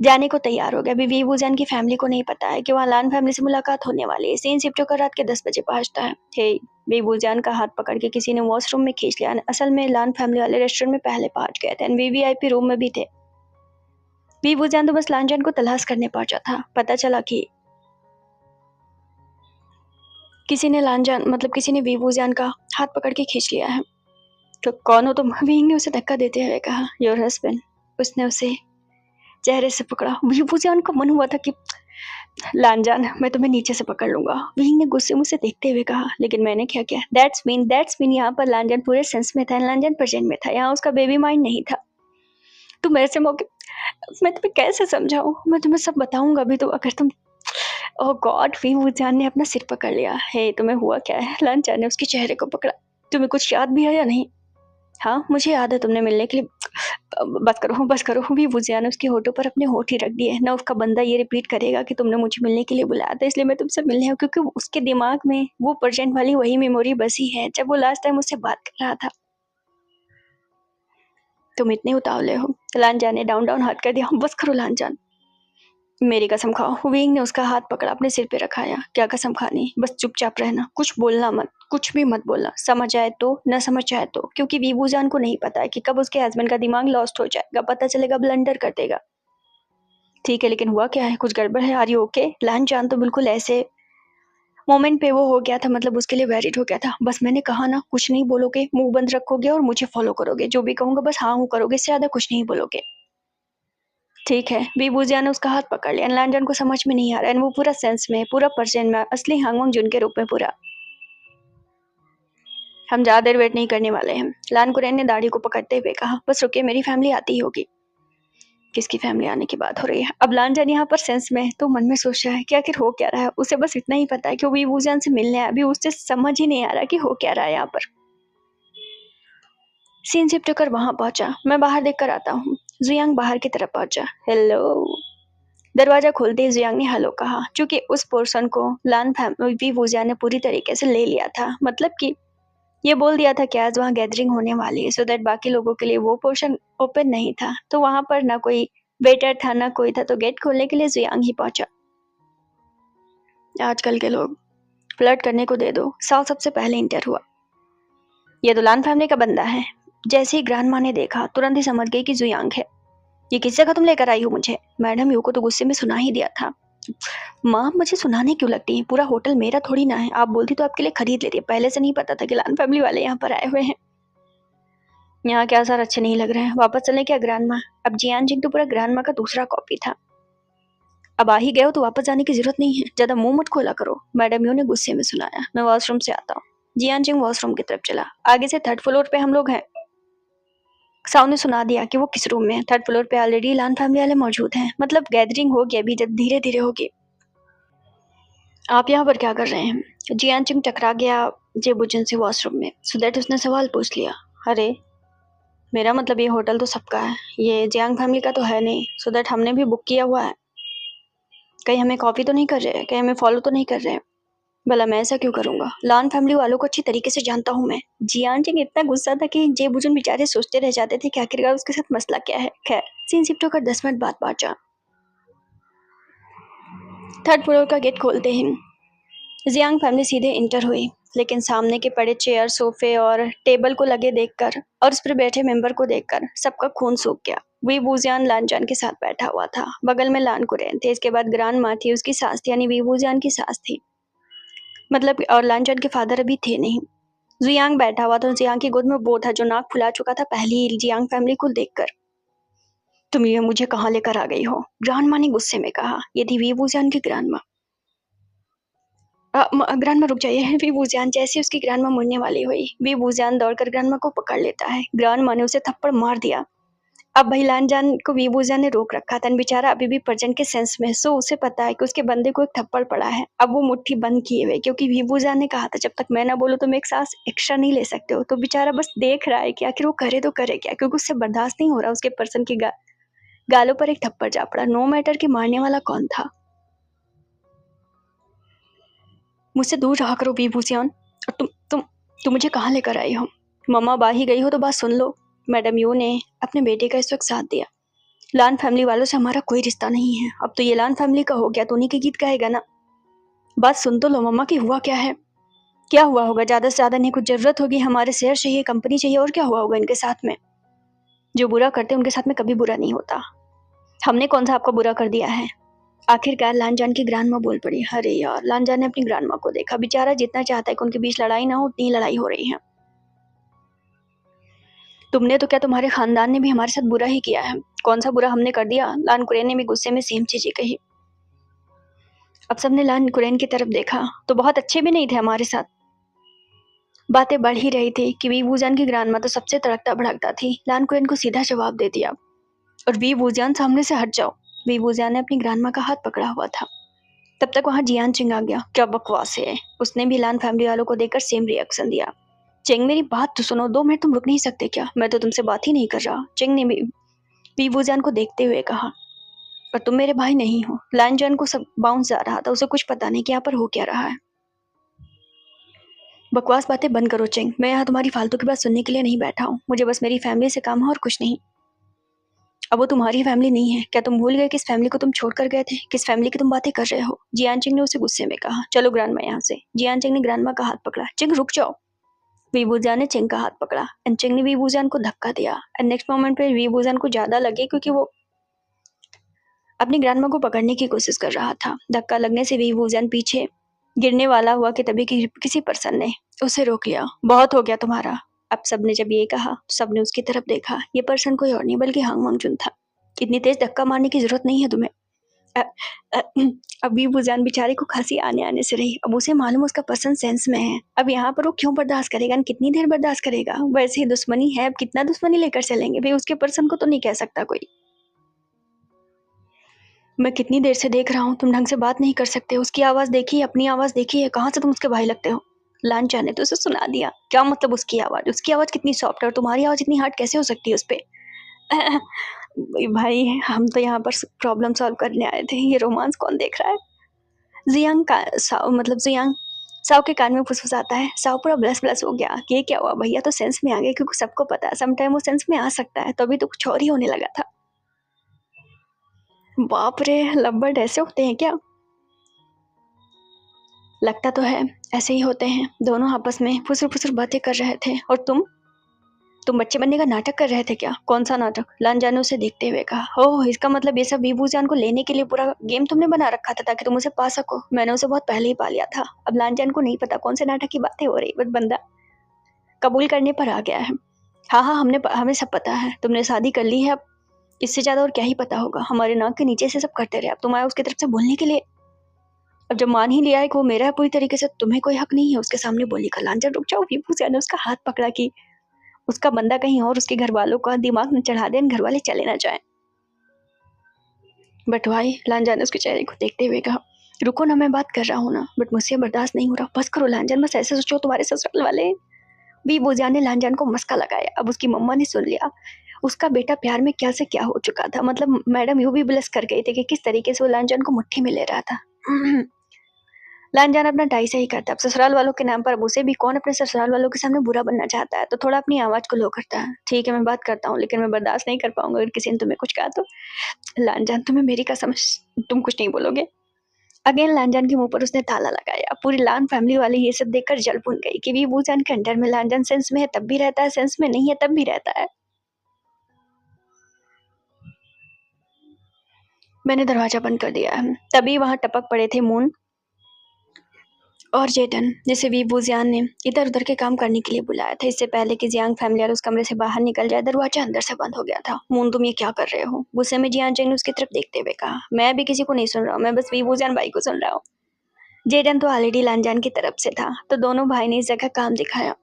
जाने को तैयार हो गया। अभी वीवूजान की फैमिली को नहीं पता है कि वहाँ लान फैमिली से मुलाकात होने वाली है। सीन शिफ्ट होकर रात के 10 बजे पहुंचता है। हे, वीवूजान का हाथ पकड़ के किसी ने वॉशरूम में खींच लिया। असल में लान फैमिली वाले रेस्टोरेंट में पहले पहुंच गए थे, वीवीआईपी रूम में भी थे। वीवूजान तो बस लानजान को तलाश करने पहुंचा था। पता चला कि किसी ने लानजान मतलब किसी ने वीवूजान का हाथ पकड़ के खींच लिया है। तो कौन हो तुम? विंग ने उसे धक्का देते हुए कहा। Your husband. उसने उसे चेहरे से पकड़ा। वीवूजान को मन हुआ था कि लानजान, मैं तुम्हें नीचे से पकड़ लूंगा। विंग ने गुस्से मुझसे देखते हुए कहा। लेकिन मैंने क्या किया? दैट्स मीन यहाँ पर लानजान पूरे सेंस में था। लानजान प्रेजेंट में था, यहाँ उसका बेबी माइंड नहीं था। तुम ऐसे मौके, मैं तुम्हें कैसे समझाऊं? मैं तुम्हें सब बताऊंगा अभी तो, अगर तुम। ओह गॉड, वीवूजान ने अपना सिर पकड़ लिया। हे, तुम्हें हुआ क्या है? लानजान ने उसके चेहरे को पकड़ा। तुम्हें कुछ याद भी है या नहीं? हाँ, मुझे याद है तुमने मिलने के लिए। बस करो। वीवूजान ने उसके होठों पर अपने होठ ही रख दिए। ना उसका बंदा ये रिपीट करेगा कि तुमने मुझे मिलने के लिए बुलाया था, इसलिए मैं तुमसे मिलने आया, क्योंकि उसके दिमाग में वो प्रेजेंट वाली वही मेमोरी बसी है जब वो लास्ट टाइम मुझसे बात कर रहा था। तुम इतने उतावले हो? लानजान ने डाउन हाथ कर दिया। बस करो लानजान, मेरी कसम खाओ। विंग ने उसका हाथ पकड़ा, अपने सिर पे रखाया। क्या कसम खानी? बस चुपचाप रहना, कुछ बोलना मत, कुछ भी मत बोलना। समझ आए तो, न समझ आए तो, क्योंकि वीवूजान को नहीं पता है कि कब उसके हस्बैंड का दिमाग लॉस्ट हो जाएगा, पता चलेगा ब्लंडर कर देगा। ठीक है, लेकिन हुआ क्या है? कुछ गड़बड़ है? Are you okay? लानजान तो बिल्कुल ऐसे मोमेंट पे वो हो गया था, मतलब उसके लिए वैरिड हो गया था। बस मैंने कहा ना, कुछ नहीं बोलोगे, मुंह बंद रखोगे और मुझे फॉलो करोगे। जो भी कहूंगा बस हाँ हूँ करोगे, इससे ज्यादा कुछ नहीं बोलोगे। ठीक है। वीवूजान ने उसका हाथ पकड़ लिया। लानजान को समझ में नहीं आ रहा है, वो पूरा सेंस में, पूरा परसेंट में, असली हांगवांग जुन के रूप में पूरा। हम ज्यादा देर वेट नहीं करने वाले हैं। लान कुरैन ने दाढ़ी को पकड़ते हुए कहा। बस रुकिए, मेरी फैमिली आती ही होगी। किसकी फैमिली आने की बात हो रही है? अब लानजान यहाँ पर सेंस में तो मन में सोच रहा है कि आखिर हो क्या रहा है। उसे बस इतना ही पता है कि वो वीवूजान से मिलने आया। अभी उसे समझ ही नहीं आ रहा कि हो क्या रहा है यहाँ पर। सीन शिफ्ट होकर वहां पहुंचा। मैं बाहर देख कर आता हूँ। जुयांग बाहर की तरफ पहुंचा। हेलो। दरवाजा खोलते ही जियांग ने हेलो कहा। चूंकि उस पोर्शन को लान वीवूजान ने पूरी तरीके से ले लिया था, मतलब कि ये बोल दिया था कि आज वहाँ गैदरिंग होने वाली है, सो दैट बाकी लोगों के लिए वो पोर्शन ओपन नहीं था। तो वहां पर ना कोई वेटर था ना कोई था, तो गेट खोलने के लिए जियांग ही पहुंचा। आजकल के लोग फ्लर्ट करने को दे दो। साल सबसे पहले इंटर हुआ। ये तो लान फैमिली का बंदा है। जैसे ही ग्रैंड माँ ने देखा, तुरंत ही समझ गई कि जुयांग है। ये किस जगह तुम लेकर आई हो मुझे? मैडम यू को तो गुस्से में सुना ही दिया था। माँ, मुझे सुनाने क्यों लगती है? पूरा होटल मेरा थोड़ी ना है। आप बोलती तो आपके लिए खरीद लेती। पहले से नहीं पता था कि लान फैमिली वाले यहाँ पर आए हुए हैं? यहाँ के आसार अच्छे नहीं लग रहे हैं। वापस चले क्या ग्रैंड माँ? अब जियान जिंग तो पूरा ग्रैंड माँ का दूसरा कॉपी था। अब आ ही गए हो तो वापस जाने की जरूरत नहीं है, ज्यादा मुंह मत खोला करो। मैडम यू ने गुस्से में सुनाया। मैं वॉशरूम से आता हूँ। जियान जिंग वॉशरूम की तरफ चला। आगे से 3rd फ्लोर पे हम लोग हैं। साउ ने सुना दिया कि वो किस रूम में है। 3rd फ्लोर पे ऑलरेडी लान फैमिली वाले मौजूद हैं, मतलब गैदरिंग होगी अभी, जब धीरे धीरे होगी। आप यहाँ पर क्या कर रहे हैं? जियान चिंग टकरा गया जेबुजन से वॉशरूम में, सो दैट उसने सवाल पूछ लिया। अरे, मेरा मतलब ये होटल तो सबका है, ये जियांग फैमिली का तो है नहीं, सो दैट हमने भी बुक किया हुआ है। कहीं हमें कॉपी तो नहीं कर रहे हैं? कहीं हमें फॉलो तो नहीं कर रहे हैं? भला मैं ऐसा क्यों करूंगा? लान फैमिली वालों को अच्छी तरीके से जानता हूँ मैं। जियान चिंग इतना गुस्सा था कि जेबुजन बेचारे सोचते रह जाते थे कि आखिरकार उसके साथ मसला क्या है। खैर, सीन शिफ्ट होकर 10 मिनट बाद पहुंचा। 3rd फ्लोर का गेट खोलते ही जियांग फैमिली सीधे इंटर हुई, लेकिन सामने के पड़े चेयर, सोफे और टेबल को लगे देखकर और उस पर बैठे मेंबर को देखकर सबका खून सूख गया। वीवूजियान लानजान के साथ बैठा हुआ था। बगल में लान कुरैन थे, इसके बाद ग्रांड माँ थी, उसकी सास थी, यानी वीवूजियान की सास थी, मतलब, और लानजान के फादर अभी थे नहीं। जियांग बैठा हुआ था, जियांग की गोद में बो था जो नाक फुला चुका था पहली जियांग फैमिली को देखकर। तुम ये मुझे कहाँ लेकर आ गई हो? ग्रांड माँ ने गुस्से में कहा। ये थी वीवूजियान की ग्रांड माँ। ग्रांड माँ रुक जाइए। वीवूजियान जैसे उसकी ग्रांड माँ मुड़ने वाली हुई, वीवूजियान दौड़कर ग्रांड माँ को पकड़ लेता है। ग्रांड माँ ने उसे थप्पड़ मार दिया। अब भाई लानजान को वीवूजियान ने रोक रखा था, बेचारा अभी भी प्रेजेंट के सेंस में, सो उसे पता है कि उसके बंदे को एक थप्पड़ पड़ा है। अब वो मुट्ठी बंद किए हुए, क्योंकि वीवूजियान ने कहा था जब तक मैं ना बोलूं तुम एक सांस एक्स्ट्रा नहीं ले सकते हो। तो बेचारा बस देख रहा है कि आखिर वो करे तो करे क्या, क्योंकि उससे बर्दाश्त नहीं हो रहा उसके पर्सन की गालों पर एक थप्पड़ जा पड़ा। नो मैटर कि मारने वाला कौन था। मुझसे दूर रहा करो वीवूजियान। और तुम मुझे कहाँ लेकर आई हो? मम्मा बाहर ही गई हो तो बात सुन लो। मैडम यू ने अपने बेटे का इस वक्त साथ दिया। लान फैमिली वालों से हमारा कोई रिश्ता नहीं है, अब तो ये लान फैमिली का हो गया, तो उन्हीं के गीत गाएगा ना। बात सुन तो लो मम्मा की हुआ क्या है। क्या हुआ होगा? ज्यादा से ज्यादा इन्हें कुछ जरूरत होगी, हमारे शेयर चाहिए, कंपनी चाहिए, और क्या हुआ होगा इनके साथ में? जो बुरा करते उनके साथ में कभी बुरा नहीं होता। हमने कौन सा आपका बुरा कर दिया है? आखिरकार लानजान की ग्रांड माँ बोल पड़ी। अरे यार, लानजान ने अपनी ग्रांड माँ को देखा। बेचारा जितना चाहता है कि उनके बीच लड़ाई ना हो, उतनी लड़ाई हो रही है। तुमने तो क्या, तुम्हारे खानदान ने भी हमारे साथ बुरा ही किया है। कौन सा बुरा हमने कर दिया? लान कुरैन ने भी गुस्से में सेम चीजें कही। अब सबने लान कुरैन की तरफ देखा तो बहुत अच्छे भी नहीं थे हमारे साथ। बातें बढ़ ही रही थी कि वीवूजान की ग्रांड तो सबसे तड़कता भड़कता थी। लान कुरैन को सीधा जवाब दे दिया, और वीवूजान सामने से हट जाओ। वीवूजान ने अपनी ग्रांड का हाथ पकड़ा हुआ था। तब तक वहां जियान चिंग आ गया। क्या बकवास है। उसने भी लान फैमिली वालों को देखकर सेम रिएक्शन दिया। चिंग मेरी बात तो सुनो, 2 मिनट तुम रुक नहीं सकते क्या? मैं तो तुमसे बात ही नहीं कर रहा। चिंग ने भी वीवूजान को देखते हुए कहा। पर तुम मेरे भाई नहीं हो। लान जैन को सब बाउंस जा रहा था, उसे कुछ पता नहीं कि यहाँ पर हो क्या रहा है। बकवास बातें बंद करो चिंग, मैं यहाँ तुम्हारी फालतू की बात सुनने के लिए नहीं बैठा हूँ। मुझे बस मेरी फैमिली से काम है और कुछ नहीं। अब वो तुम्हारी फैमिली नहीं है। क्या तुम भूल गए किस फैमिली को तुम छोड़ कर गए थे? किस फैमिली की तुम बातें कर रहे हो? जियान चिंग ने उसे गुस्से में कहा। चलो ग्रांड माँ यहाँ से। जियान चिंग ने ग्रांड माँ का हाथ पकड़ा। चिंग रुक जाओ। वीबूजान ने चिंग का हाथ पकड़ा एंड चिंग ने वीबूजान को धक्का दिया। एंड नेक्स्ट मोमेंट पे वीबूजान को ज्यादा लगे, क्योंकि वो अपनी ग्रांड माँ को पकड़ने की कोशिश कर रहा था। धक्का लगने से वीवूजान पीछे गिरने वाला हुआ कि तभी किसी पर्सन ने उसे रोक लिया। बहुत हो गया तुम्हारा। अब सबने जब ये कहा तो सबने उसकी तरफ देखा। ये पर्सन कोई और नहीं बल्कि हांग मांगचुन था। इतनी तेज धक्का मारने की जरूरत नहीं है तुम्हें। अ, अ, अब वीवूजान बेचारे को खांसी आने आने से रही। अब उसे मालूम उसका पर्सन सेंस में है। अब यहाँ पर वो क्यों बर्दाश्त करेगा, कितनी देर बर्दाश्त करेगा? वैसे ही दुश्मनी है, अब कितना दुश्मनी लेकर चलेंगे भाई? उसके पर्सन को तो नहीं कह सकता कोई। मैं कितनी देर से देख रहा हूँ, तुम ढंग से बात नहीं कर सकते। उसकी आवाज देखी, अपनी आवाज देखी है। कहाँ से तुम उसके भाई लगते हो? लांचा ने तो उसे सुना दिया। क्या मतलब उसकी आवाज? उसकी आवाज कितनी सॉफ्ट है और तुम्हारी आवाज इतनी हार्ड कैसे हो सकती है उस पे? भाई हम तो यहाँ पर प्रॉब्लम सॉल्व करने आए थे, ये रोमांस कौन देख रहा है? जियांग का साओ, मतलब जियांग साओ के कान में फुसफुसाता है। साओ पूरा ब्लस ब्लस हो गया। ये क्या हुआ? भैया तो सेंस में आ गए, क्योंकि सबको पता है समटाइम वो सेंस में आ सकता है। तो अभी तो कुछ और ही होने लगा था। बाप रे, लव्बर्ड ऐसे होते हैं क्या? लगता तो है ऐसे ही होते हैं। दोनों आपस में फुसुर फुसुर बातें कर रहे थे। और तुम बच्चे बनने का नाटक कर रहे थे क्या? कौन सा नाटक? लानजान ने उसे देखते हुए कहा। ओह, इसका मतलब ये सब वीबूजान को लेने के लिए पूरा गेम तुमने बना रखा था ताकि तुम उसे पा सको। मैंने उसे बहुत पहले ही पा लिया था। अब लानजान को नहीं पता कौन से नाटक की बातें हो रही, बट बंदा कबूल करने पर आ गया है। हाँ हाँ, हमें सब पता है। तुमने शादी कर ली है, अब इससे ज्यादा और क्या ही पता होगा? हमारे नाक के नीचे से सब करते रहे। अब तुम आए उसकी तरफ से बोलने के लिए। अब जब मान ही लिया है कि वो मेरा है पूरी तरीके से, तुम्हें कोई हक नहीं है उसके सामने बोलने का। लांजा रुक जाओ। वीबूजान ने उसका हाथ पकड़ा कि उसका बंदा कहीं और उसके घर वालों का दिमाग न चढ़ा दे, घर वाले चले ना जाए। बट भाई, लांजा ने उसके चेहरे को देखते हुए कहा, रुको ना, मैं बात कर रहा हूँ ना, बट मुझसे बर्दाश्त नहीं हो रहा। बस करो लांजान, बस ऐसे सोचो तुम्हारे ससुराल वाले। वीबूजान ने लांजान को मस्का लगाया। अब उसकी मम्मा ने सुन लिया। उसका बेटा प्यार में क्या से क्या हो चुका था। मतलब मैडम यू भी ब्लस कर गई थी कि किस तरीके से वो लांजान को मुट्ठी में ले रहा था। लानजान अपना डाई सही करता है। अब ससुराल वालों के नाम पर अब उसे भी कौन अपने ससुराल वालों के सामने बुरा बनना चाहता है, तो थोड़ा अपनी आवाज को लो करता है। ठीक है, मैं बात करता हूँ, लेकिन मैं बर्दाश्त नहीं कर पाऊंगा अगर किसी ने तुम्हें कुछ कहा तो। लानजान, तुम्हें मेरी कसम, तुम कुछ नहीं बोलोगे? अगेन लानजान के मुंह पर उसने ताला लगाया। पूरी लान फैमिली वाली ये सब देखकर जल भुन गई कि वीबूजान के अंडर में लानजान सेंस में है तब भी रहता है, सेंस में नहीं है तब भी रहता है। मैंने दरवाजा बंद कर दिया। तभी वहां टपक पड़े थे मून और जेटन, जिसे वी बुजियान ने इधर उधर के काम करने के लिए बुलाया था। इससे पहले कि जियांग फैमिली और उस कमरे से बाहर निकल जाए, दरवाजा अंदर से बंद हो गया था। मून, तुम ये क्या कर रहे हो? गुस्से में जियांग ने उसकी तरफ देखते हुए कहा। मैं भी किसी को नहीं सुन रहा हूँ, मैं बस वी बुजियान भाई को सुन रहा हूँ। जेडन तो ऑलरेडी लानजान की तरफ से था, तो दोनों भाई ने इस जगह काम दिखाया।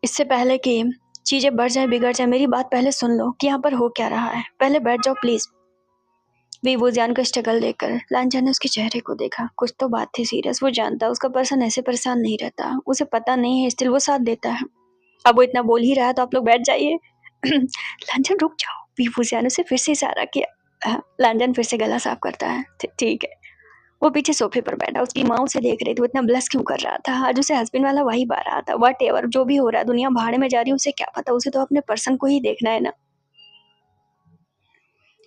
इससे पहले कि चीजें बढ़ जाए बिगड़ जाए, मेरी बात पहले सुन लो कि यहाँ पर हो क्या रहा है। पहले बैठ जाओ प्लीज। वीवूजियान का स्ट्रगल देखकर लानजान ने उसके चेहरे को देखा। कुछ तो बात थी सीरियस। वो जानता उसका पर्सन ऐसे परेशान नहीं रहता, उसे पता नहीं है, स्टिल वो साथ देता है। अब वो इतना बोल ही रहा है तो आप लोग बैठ जाइए। लानजान रुक जाओ। वीवूजियान उसे फिर से इशारा किया। लानजान फिर से गला साफ करता है। ठीक है। वो पीछे सोफे पर बैठा उसकी माँ उसे देख रही थी। वो इतना ब्लश क्यों कर रहा था? आज उसे हस्बैंड वाला वाइब आ रहा था। वट एवर जो भी हो रहा है, दुनिया भाड़े में जा रही है, उसे क्या पता। उसे तो अपने पर्सन को ही देखना है ना।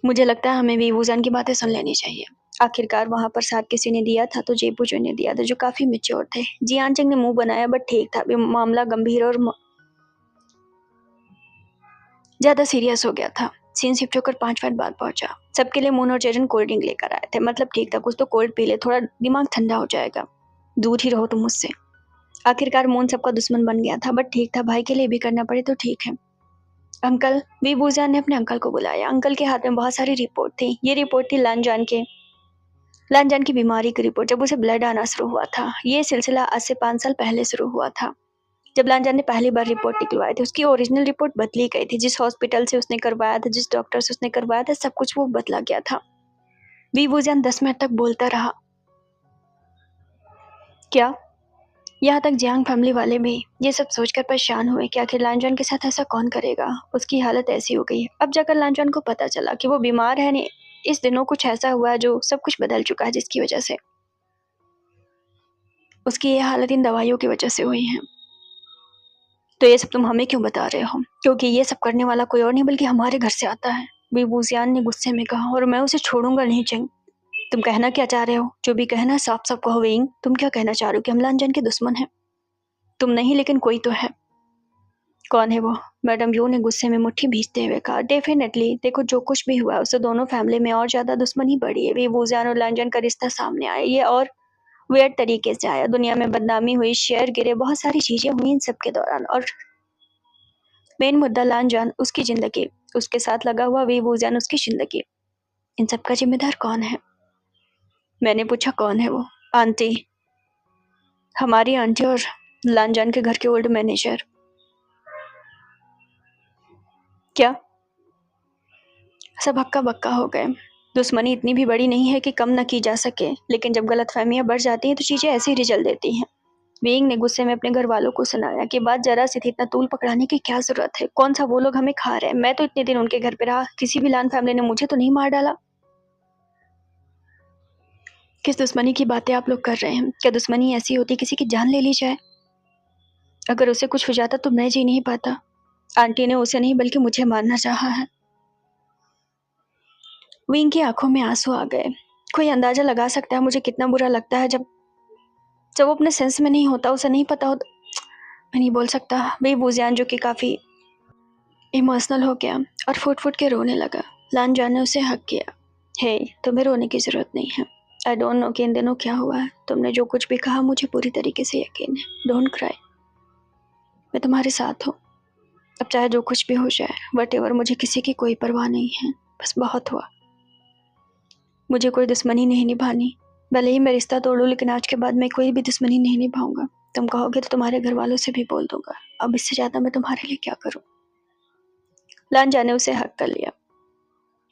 मुझे लगता है हमें वीवूजान की बातें सुन लेनी चाहिए। आखिरकार वहां पर साथ किसी ने दिया था तो जेबूजो ने दिया था, जो काफी मेच्योर थे। जियानचंग ने मुंह बनाया बट ठीक था। अभी मामला गंभीर और ज्यादा सीरियस हो गया था। सीन शिफ्ट होकर 5 मिनट बाद पहुंचा। सबके लिए मून और जेरन कोल्ड ड्रिंक लेकर आए थे। मतलब ठीक था, कुछ तो कोल्ड पी ले, थोड़ा दिमाग ठंडा हो जाएगा। दूर ही रहो तुम मुझसे। आखिरकार मून सबका दुश्मन बन गया था, बट ठीक था, भाई के लिए भी करना पड़े तो ठीक है। अंकल, वीबूजान ने अपने अंकल को बुलाया। अंकल के हाथ में बहुत सारी रिपोर्ट थी। ये रिपोर्ट थी लानजान की बीमारी की रिपोर्ट। जब उसे ब्लड आना शुरू हुआ था, ये सिलसिला आज से 5 साल पहले शुरू हुआ था। जब लानजान ने पहली बार रिपोर्ट निकलवाई थी, उसकी ओरिजिनल रिपोर्ट बदली गई थी। जिस हॉस्पिटल से उसने करवाया था, जिस डॉक्टर से उसने करवाया था, सब कुछ वो बदला गया था। वीबूजान 10 मिनट तक बोलता रहा। क्या? यहाँ तक जियांग फैमिली वाले भी ये सब सोचकर परेशान हुए कि आखिर लानजान के साथ ऐसा कौन करेगा। उसकी हालत ऐसी हो गई। अब जाकर लानजान को पता चला कि वो बीमार है। नहीं, इस दिनों कुछ ऐसा हुआ है जो सब कुछ बदल चुका है, जिसकी वजह से उसकी ये हालत इन दवाइयों की वजह से हुई है। तो ये सब तुम हमें क्यों बता रहे हो? क्योंकि ये सब करने वाला कोई और नहीं बल्कि हमारे घर से आता है, बीबूजियान ने गुस्से में कहा। और मैं उसे छोड़ूंगा नहीं चंग। तुम कहना क्या चाह रहे हो? जो भी कहना साफ साफ कहो वेइंग। तुम क्या कहना चाह रहे हो कि हम लानजान के दुश्मन हैं? तुम नहीं, लेकिन कोई तो है। कौन है वो? मैडम यू ने गुस्से में मुट्ठी भींचते हुए कहा। डेफिनेटली, देखो जो कुछ भी हुआ उससे दोनों फैमिली में और ज्यादा दुश्मनी बढ़ी है। वीवूजान और लानजान का रिश्ता सामने आया, ये और वेयर तरीके से आया। दुनिया में बदनामी हुई, शेयर गिरे, बहुत सारी चीजें हुई इन सब के दौरान। और मेन मुद्दा लानजान, उसकी जिंदगी, उसके साथ लगा हुआ वीवूजान, उसकी जिंदगी। इन सब का जिम्मेदार कौन है? मैंने पूछा कौन है वो? आंटी, हमारी आंटी और लानजान के घर के ओल्ड मैनेजर। क्या? सब हक्का बक्का हो गए। दुश्मनी इतनी भी बड़ी नहीं है कि कम न की जा सके, लेकिन जब गलतफहमियां बढ़ जाती हैं तो चीजें ऐसे ही रिजल देती हैं। वेइंग ने गुस्से में अपने घर वालों को सुनाया कि बात जरा सी थी, इतना तूल पकड़ाने की क्या जरूरत है? कौन सा वो लोग हमें खा रहे हैं? मैं तो इतने दिन उनके घर पे रहा, किसी भी लान फैमिली ने मुझे तो नहीं मार डाला। किस दुश्मनी की बातें आप लोग कर रहे हैं? क्या दुश्मनी ऐसी होती किसी की जान ले ली जाए? अगर उसे कुछ हो जाता तो मैं जी नहीं पाता। आंटी ने उसे नहीं बल्कि मुझे मारना चाहा है। विंग की आंखों में आंसू आ गए। कोई अंदाजा लगा सकता है मुझे कितना बुरा लगता है जब जब वो अपने सेंस में नहीं होता, उसे नहीं पता होता। मैं नहीं बोल सकता। वे बुजियान, जो कि काफी इमोशनल हो गया और फुट फुट के रोने लगा। लान जान ने उसे हक किया। हे, तुम्हें रोने की जरूरत नहीं है। आई डोंट नो कि इन दिनों क्या हुआ है। तुमने जो कुछ भी कहा मुझे पूरी तरीके से यकीन है। डोंट क्राई, मैं तुम्हारे साथ हूँ। अब चाहे जो कुछ भी हो जाए, वट एवर, मुझे किसी की कोई परवाह नहीं है। बस बहुत हुआ। मुझे कोई दुश्मनी नहीं निभानी। भले ही मैं रिश्ता तोड़ लूं, लेकिन आज के बाद मैं कोई भी दुश्मनी नहीं निभाऊंगा। तुम कहोगे तो तुम्हारे घर वालों से भी बोल दूंगा। अब इससे ज्यादा मैं तुम्हारे लिए क्या करूं? लानजान ने उसे हक कर लिया।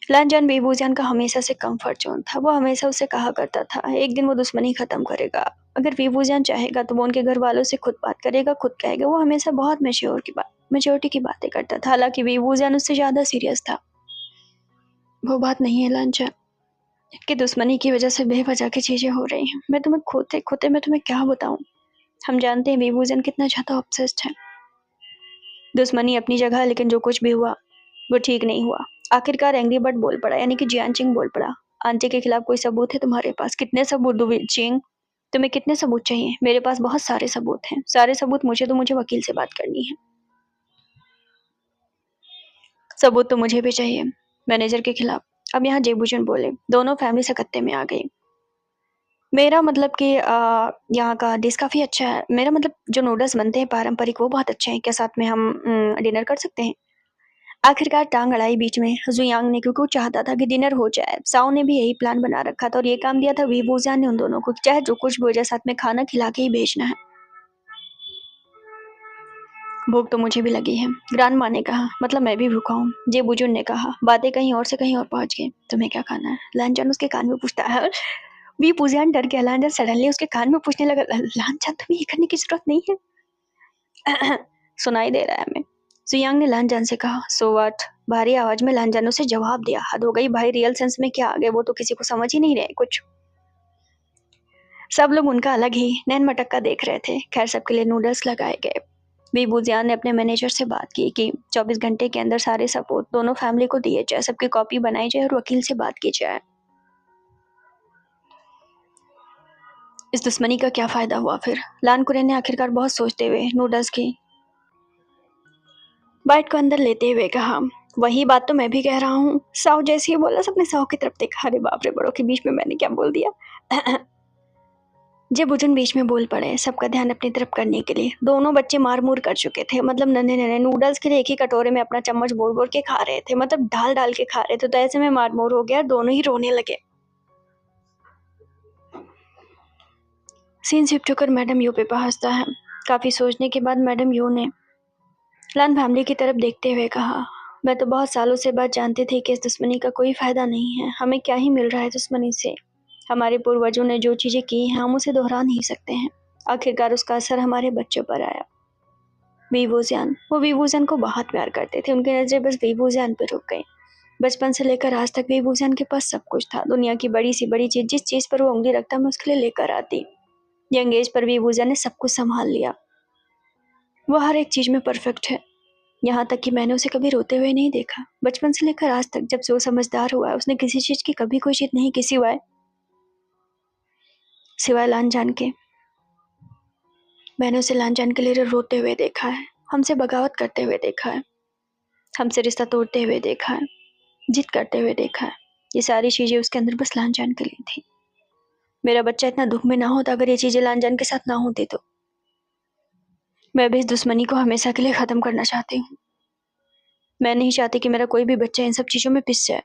लानजान बेबूजान का हमेशा से कंफर्ट जोन था। वो हमेशा उसे कहा करता था एक दिन वो दुश्मनी खत्म करेगा। अगर बेबूजान चाहेगा तो वो उनके घर वालों से खुद बात करेगा, खुद कहेगा। वो हमेशा बहुत मेच्योरिटी की बातें करता था। हालांकि बेबूजान उससे ज्यादा सीरियस था। वो बात नहीं है लानजान कि दुश्मनी की वजह से बेवजह की चीजें हो रही हैं। मैं तुम्हें खोते खोते मैं तुम्हें क्या बताऊं। हम जानते हैं बेबूजान कितना ज्यादा ऑब्सेस्ड है। दुश्मनी अपनी जगह है, लेकिन जो कुछ भी हुआ वो ठीक नहीं हुआ। आखिरकार एंग्री बर्ड बोल पड़ा, यानी कि जियानचिंग बोल पड़ा। आंटी के खिलाफ कोई सबूत है तुम्हारे पास? कितने सबूत दूं चिंग? तुम्हें कितने सबूत चाहिए? मेरे पास बहुत सारे सबूत हैं। सारे सबूत मुझे तो मुझे वकील से बात करनी है। सबूत तो मुझे भी चाहिए मैनेजर के खिलाफ। अब यहाँ जेबूचन बोले, दोनों फैमिली सकत्ते में आ गई। मेरा मतलब कि यहाँ का डिश काफ़ी अच्छा है। मेरा मतलब जो नूडल्स बनते हैं पारंपरिक वो बहुत अच्छे हैं। क्या साथ में हम डिनर कर सकते हैं? आखिरकार टांग अड़ाई बीच में जुयांग ने, क्योंकि वो चाहता था कि डिनर हो जाए। साओ ने भी यही प्लान बना रखा था और ये काम दिया था वी वूज़ियान ने उन दोनों को, चाहे जो कुछ भी हो जाए साथ में खाना खिला के ही भेजना है। भूख तो मुझे भी लगी है, ग्रांडमा ने कहा। मतलब मैं भी भूखा हूँ, जे बुजुन ने कहा। बातें कहीं और से कहीं और पहुंच गई। तुम्हें क्या खाना है? लानचान उसके कान में पूछता है। वी पुजियान डर गया। लानचान सडनली उसके कान में पूछने लगा, लानचान तुम्हें ये करने की जरूरत नहीं है। सुनाई दे रहा है हमें, जुयांग ने लानजान से कहा। So what? भारी आवाज में लानजान ने उसे जवाब दिया। हद हो गई भाई, रियल सेंस में क्या आ गए, वो तो किसी को समझ ही नहीं रहे कुछ। सब लोग उनका अलग ही नैन मटक्का देख रहे थे। खैर सबके लिए नूडल्स लगाए गए। वी बुजियान ने अपने मैनेजर से बात की कि 24 घंटे के अंदर सारे सपोर्ट दोनों फैमिली को दिए जाए, सबकी कॉपी बनाई जाए और वकील से बात की जाए। इस दुश्मनी का क्या फायदा हुआ फिर? लान कुरेन ने आखिरकार बहुत सोचते हुए नूडल्स की बाइट को अंदर लेते हुए कहा। वही बात तो मैं भी कह रहा हूँ। साव जैसे ही बोला, सबने साव की तरफ देखा। अरे बाप रे, बड़ों के बीच में मैंने क्या बोल दिया। जब बुजुन बीच में बोल पड़े, सबका ध्यान अपनी तरफ करने के लिए। दोनों बच्चे मार मूर कर चुके थे। मतलब नन्हे नन्हे नूडल्स के लिए एक ही कटोरे में अपना चम्मच बोल बोल के खा रहे थे। मतलब डाल डाल के खा रहे थे। तो ऐसे में मार मूर हो गया, दोनों ही रोने लगे। सीन शिफ्ट होकर मैडम यू पे पहुंचता है। काफी सोचने के बाद मैडम यू ने लान फैमिली की तरफ देखते हुए कहा, मैं तो बहुत सालों से बात जानती थी कि इस दुश्मनी का कोई फायदा नहीं है। हमें क्या ही मिल रहा है दुश्मनी से? हमारे पूर्वजों ने जो चीजें की हैं हम उसे दोहरा नहीं सकते हैं। आखिरकार उसका असर हमारे बच्चों पर आया। वीवूजियान, वो वीवूजियान को बहुत प्यार करते थे। उनकी नजरें बस वीवूजियान पर रुक गई। बचपन से लेकर आज तक वीवूजियान के पास सब कुछ था। दुनिया की बड़ी सी बड़ी चीज, जिस चीज पर वो उंगली रखता मैं उसके लिए लेकर आती। यंग एज पर वीवूजियान ने सब कुछ संभाल लिया। वो हर एक चीज में परफेक्ट है। यहाँ तक कि मैंने उसे कभी रोते हुए नहीं देखा। बचपन से लेकर आज तक जब से वो समझदार हुआ है, उसने किसी चीज की कभी कोई जिद नहीं की, सिवाय लानजान के। मैंने उसे लानजान के लिए रोते हुए देखा है, हमसे बगावत करते हुए देखा है, हमसे रिश्ता तोड़ते हुए देखा है, जिद करते हुए देखा है। ये सारी चीजें उसके अंदर बस लानजान के लिए थी। मेरा बच्चा इतना दुख में ना होता अगर ये चीजें लानजान के साथ ना होती तो। मैं भी इस दुश्मनी को हमेशा के लिए खत्म करना चाहती हूँ। मैं नहीं चाहती कि मेरा कोई भी बच्चा इन सब चीजों में पिस जाए।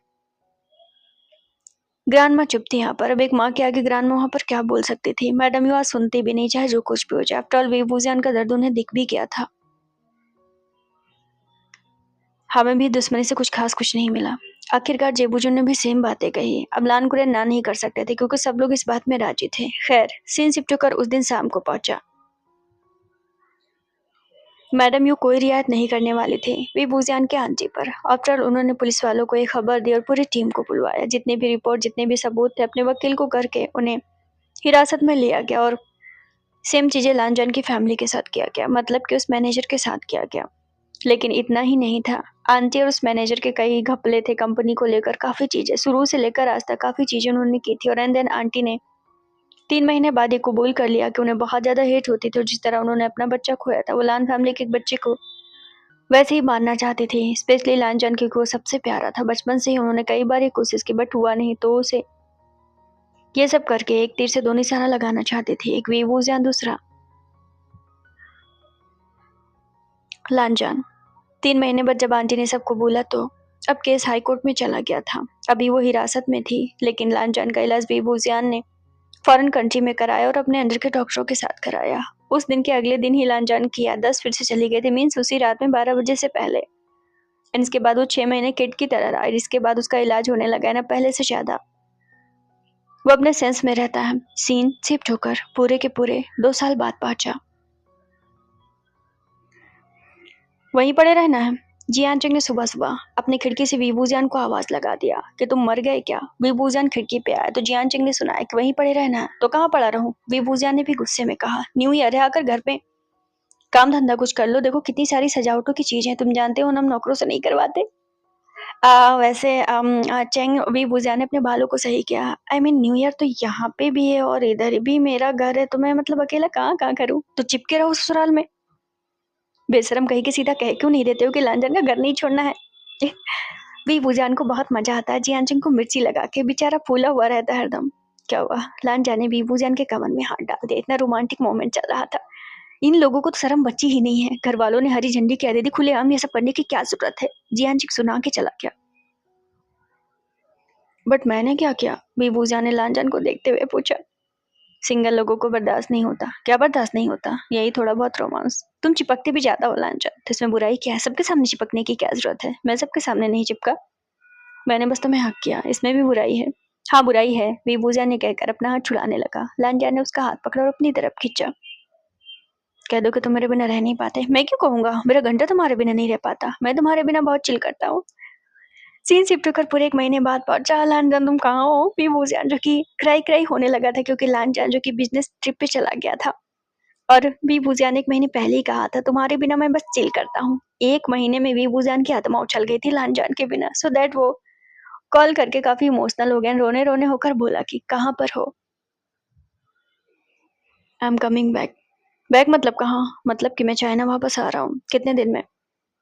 ग्रांड माँ चुप थी यहाँ पर। अब एक माँ के आगे ग्रांड माँ वहाँ पर क्या बोल सकती थी? मैडम यू आज सुनती भी नहीं, चाहे जो कुछ भी हो जाए। आफ्टर ऑल वीवूजियान का दर्द उन्हें दिख भी गया था। हमें भी दुश्मनी से कुछ खास कुछ नहीं मिला। आखिरकार जेबूजुन ने भी सेम बातें कही। अब लान कुरेन ना नहीं कर सकते थे क्योंकि सब लोग इस बात में राजी थे। खैर सीन शिफ्ट होकर उस दिन शाम को पहुंचा। मैडम यू कोई रियायत नहीं करने वाली थी वीवूजियान के आंटी पर। आफ्टर उन्होंने पुलिस वालों को एक खबर दी और पूरी टीम को बुलवाया। जितने भी रिपोर्ट, जितने भी सबूत थे, अपने वकील को करके उन्हें हिरासत में लिया गया और सेम चीजें लानजान की फैमिली के साथ किया गया। मतलब कि उस मैनेजर के साथ किया गया। लेकिन इतना ही नहीं था। आंटी और उस मैनेजर के कई घपले थे कंपनी को लेकर। काफी चीजें शुरू से लेकर आज तक काफी चीजें उन्होंने की थी। और एंड देन आंटी ने 3 महीने बाद ये कबूल कर लिया कि उन्हें बहुत ज्यादा हेट होती थी और जिस तरह उन्होंने अपना बच्चा खोया था, वो लान फैमिली के एक बच्चे को वैसे ही मानना चाहती थी। स्पेशली लानजान, क्योंकि वो सबसे प्यारा था। बचपन से ही उन्होंने कई बार ये कोशिश की बट हुआ नहीं, तो उसे ये सब करके एक तीर से दो निशाना लगाना चाहती थी। एक वीवूजियान, दूसरा लानजान। 3 महीने बाद जब आंटी ने सबको बोला तो अब केस हाई कोर्ट में चला गया था। अभी वो हिरासत में थी, लेकिन लानजान का इलाज वीवूजियान ने फॉरेन कंट्री में कराया और अपने अंडर के डॉक्टरों के साथ कराया। उस दिन के अगले दिन ही लानजान की याददाश्त फिर से चली गई थी। मीन्स उसी रात में 12 बजे से पहले। इसके बाद वो 6 महीने किड की तरह रहा। इसके बाद उसका इलाज होने लगा है ना, पहले से ज्यादा। वो अपने सेंस में रहता है। सीन शिफ्ट होकर पूरे के पूरे 2 साल बाद पहुंचा। वहीं पड़े रहना है। जियानचंग ने सुबह सुबह अपनी खिड़की से वीवूजियान को आवाज लगा दिया कि तुम मर गए क्या? वीवूजियान खिड़की पे आया तो जियानचंग ने सुना कि वहीं पड़े रहना है। तो कहाँ पड़ा रहूं? वीवूजियान ने भी गुस्से में कहा। न्यू ईयर है, आकर घर पे काम धंधा कुछ कर लो। देखो कितनी सारी सजावटों की चीजें, तुम जानते हो हम नौकरों से नहीं करवाते। वैसे चेंग वीवूजियान ने अपने बालों को सही किया। आई मीन न्यू ईयर तो यहाँ पे भी है और इधर भी मेरा घर है, तो मैं मतलब अकेला कहाँ कहाँ करूँ? तो चिपके रहो ससुराल में। बेशरम कहीं के सीधा कह क्यों नहीं देते हो कि लांजन का घर नहीं छोड़ना है? वी बुजान को बहुत मजा आता है जियानचंग को मिर्ची लगा के, बेचारा फूला हुआ रहता है हरदम। क्या हुआ? लांचा ने वी बुजान के कमर में हाथ डाल दिया। इतना रोमांटिक मोमेंट चल रहा था। इन लोगों को तो शर्म बची ही नहीं है। घर वालों ने हरी झंडी कह दी थी, खुलेआम ये सब करने की क्या जरूरत है? जियानचंग सुना के चला गया। बट मैंने क्या किया? वी बुजान ने लांचान को देखते हुए पूछा। सिंगल लोगों को बर्दाश्त नहीं होता। क्या बर्दाश्त नहीं होता? यही थोड़ा बहुत रोमांस। तुम चिपकते भी ज्यादा हो लांचा, तो इसमें बुराई क्या है? सबके सामने चिपकने की क्या जरूरत है? मैं सबके सामने नहीं चिपका, मैंने बस तुम्हें हक किया, इसमें भी बुराई है? हाँ बुराई है, वीबूजा ने कहकर अपना हाथ छुड़ाने लगा। लांजा ने उसका हाथ पकड़ा और अपनी तरफ खींचा। कह दो कि तुम मेरे बिना रह नहीं पाते। मैं क्यों कहूंगा? मेरा घंटा तुम्हारे बिना नहीं रह पाता। मैं तुम्हारे बिना बहुत चिल करता हूँ। सीन शिफ्ट होकर पूरे 1 महीने बाद पहुंचा। लांजान तुम कहाँ हो? वीबूजा जो कि क्राई क्राई होने लगा था क्योंकि लांजान जो कि बिजनेस ट्रिप पे चला गया था। और वीबूजा ने 1 महीने पहले ही कहा था तुम्हारे बिना मैं बस चिल करता हूँ। 1 महीने में वीबूजान की आत्मा उछल गई थी लांजान के बिना। सो दैट वो कॉल करके काफी इमोशनल हो गया, रोने रोने होकर बोला कि कहाँ पर हो? I am coming back. Back मतलब कहाँ? मतलब कि मैं चाइना वापस आ रहा हूँ। कितने दिन में?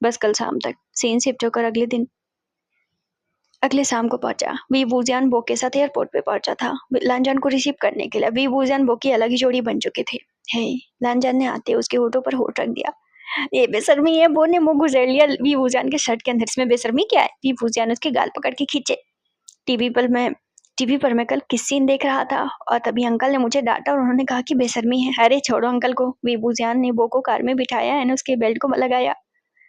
बस कल शाम तक। सीन शिफ्ट होकर अगले शाम को पहुंचा। वी वूजियान बो के साथ एयरपोर्ट पे पहुंचा था लांजान को रिसीव करने के लिए। वी वूजियान बो की अलग ही जोड़ी बन चुके थे। हे, लांजान ने आते उसके होठों पर होठ रख दिया। ये बेशर्मी है। बो ने मुंह गुजर लिया वी वूजियान के शर्ट के अंदर। इसमें बेशर्मी क्या है? वी वूजियान उसके गाल पकड़ के खींचे। टीवी पर मैं टीवी पर मैं कल किस सीन देख रहा था और तभी अंकल ने मुझे डांटा और उन्होंने कहा कि बेशर्मी है। अरे छोड़ो अंकल को। वीबूजान ने बो को कार में बिठाया और उसके बेल्ट को लगाया।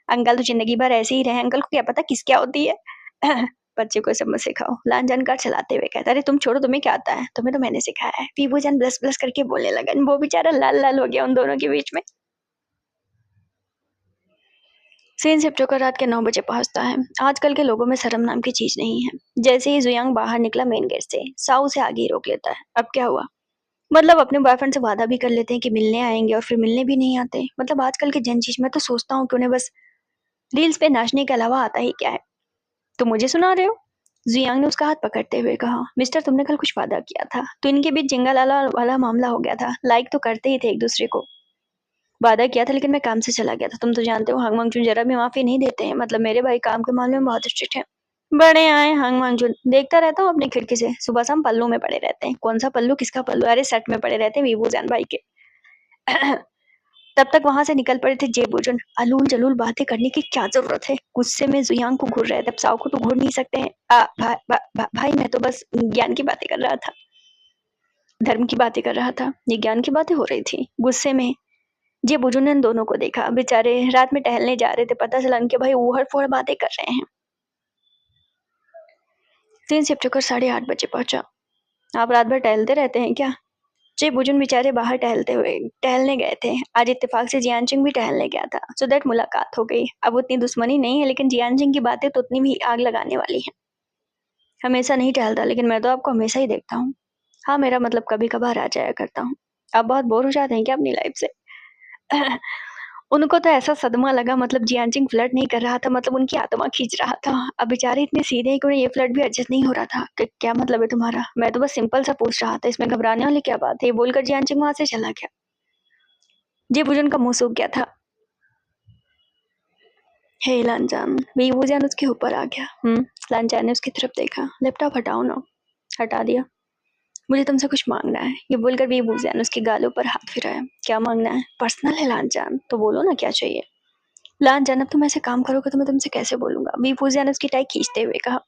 अंकल तो जिंदगी भर ऐसे ही रहे, अंकल को क्या पता किस क्या होती है। बच्चे को सब मत सिखाओ। लांजान कार चलाते हुए कहता, अरे तुम छोड़ो, तुम्हें क्या आता है? तुम्हें तो मैंने सिखाया है। वीबूजान ब्लस ब्लस करके बोलने लगा। वो बेचारा लाल लाल हो गया उन दोनों के बीच में। सीन शिफ्ट होकर रात के 9 बजे पहुंचता है। आजकल के लोगों में शर्म नाम की चीज नहीं है। जैसे ही जुयांग बाहर निकला मेन गेट से, साउ से आगे ही रोक लेता है। अब क्या हुआ? मतलब अपने बॉयफ्रेंड से वादा भी कर लेते हैं कि मिलने आएंगे और फिर मिलने भी नहीं आते। मतलब आजकल के जन चीज। मैं तो सोचता हूँ कि उन्हें बस रील्स पे नाचने के अलावा आता ही क्या है। तो मुझे सुना रहे हो? जुयांग ने उसका हाथ पकड़ते हुए कहा, मिस्टर तुमने कल कुछ वादा किया था, तो इनके बीच जिंगा लाला वाला मामला हो गया था। लाइक तो करते ही थे एक दूसरे को। वादा किया था लेकिन मैं काम से चला गया था। तुम तो जानते हो हांग मांगचुन जरा भी माफी नहीं देते हैं। मतलब मेरे भाई काम के मामले में बहुत स्ट्रिक्ट है। बड़े आए हांग मांगचुन। देखता रहता हूँ अपनी खिड़की से, सुबह शाम पल्लू में पड़े रहते हैं। कौन सा पल्लू? किसका पल्लू? अरे सेट में पड़े रहते हैं वीबूजान भाई के। तब तक वहां से निकल पड़े थे जेबूजन। अलूल जलूल बातें करने की क्या जरूरत है? गुस्से में जुयांग को घूर रहे थे। अब साव को तो घूर नहीं सकते हैं। भाई मैं तो बस ज्ञान की बातें कर रहा था, धर्म की बातें कर रहा था। ये ज्ञान की बातें हो रही थी। गुस्से में जे बुजुन ने दोनों को देखा। बेचारे रात में टहलने जा रहे थे। पता चला उनके भाई ऊहड़ फोड़ बातें कर रहे हैं। सीन शिफ्ट होकर 8:30 बजे पहुंचा। आप रात भर टहलते रहते हैं क्या? जे बुजुन बेचारे बाहर टहलने गए थे। आज इत्तेफाक से जियानचिंग भी टहलने गया था। सो दैट मुलाकात हो गई। अब उतनी दुश्मनी नहीं है, लेकिन जियानचिंग की बातें तो उतनी भी आग लगाने वाली हैं। हमेशा नहीं टहलता लेकिन मैं तो आपको हमेशा ही देखता हूँ। हाँ मेरा मतलब कभी कभार आ जाया करता हूँ। आप बहुत बोर हो जाते हैं क्या अपनी लाइफ से? उनको तो ऐसा सदमा लगा। मतलब जियानचिंग फ्लर्ट नहीं कर रहा था, मतलब उनकी आत्मा खींच रहा था। अब बेचारे इतने सीधे हैं कि उन्हें ये फ्लर्ट भी एडजस्ट नहीं हो रहा था कि क्या मतलब है तुम्हारा? मैं तो बस सिंपल सा पूछ रहा था, इसमें घबराने वाली क्या बात है? ये बोलकर जियानचिंग वहां से चला गया। जे बुजुन का मुंह सूख गया था। हे लांजान। वी बुजान उसके ऊपर आ गया। लांजान ने उसकी तरफ देखा। लैपटॉप हटाओ ना। हटा दिया। मुझे तुमसे कुछ मांगना है, ये बोलकर वी बुजान उसके गालों पर हाथ फिराया। क्या मांगना है? पर्सनल है लांजान, तो बोलो ना क्या चाहिए। लांजान अब तुम ऐसे काम करोगे तो मैं तुमसे कैसे बोलूंगा? वी बुजान उसकी टाई खींचते हुए कहा।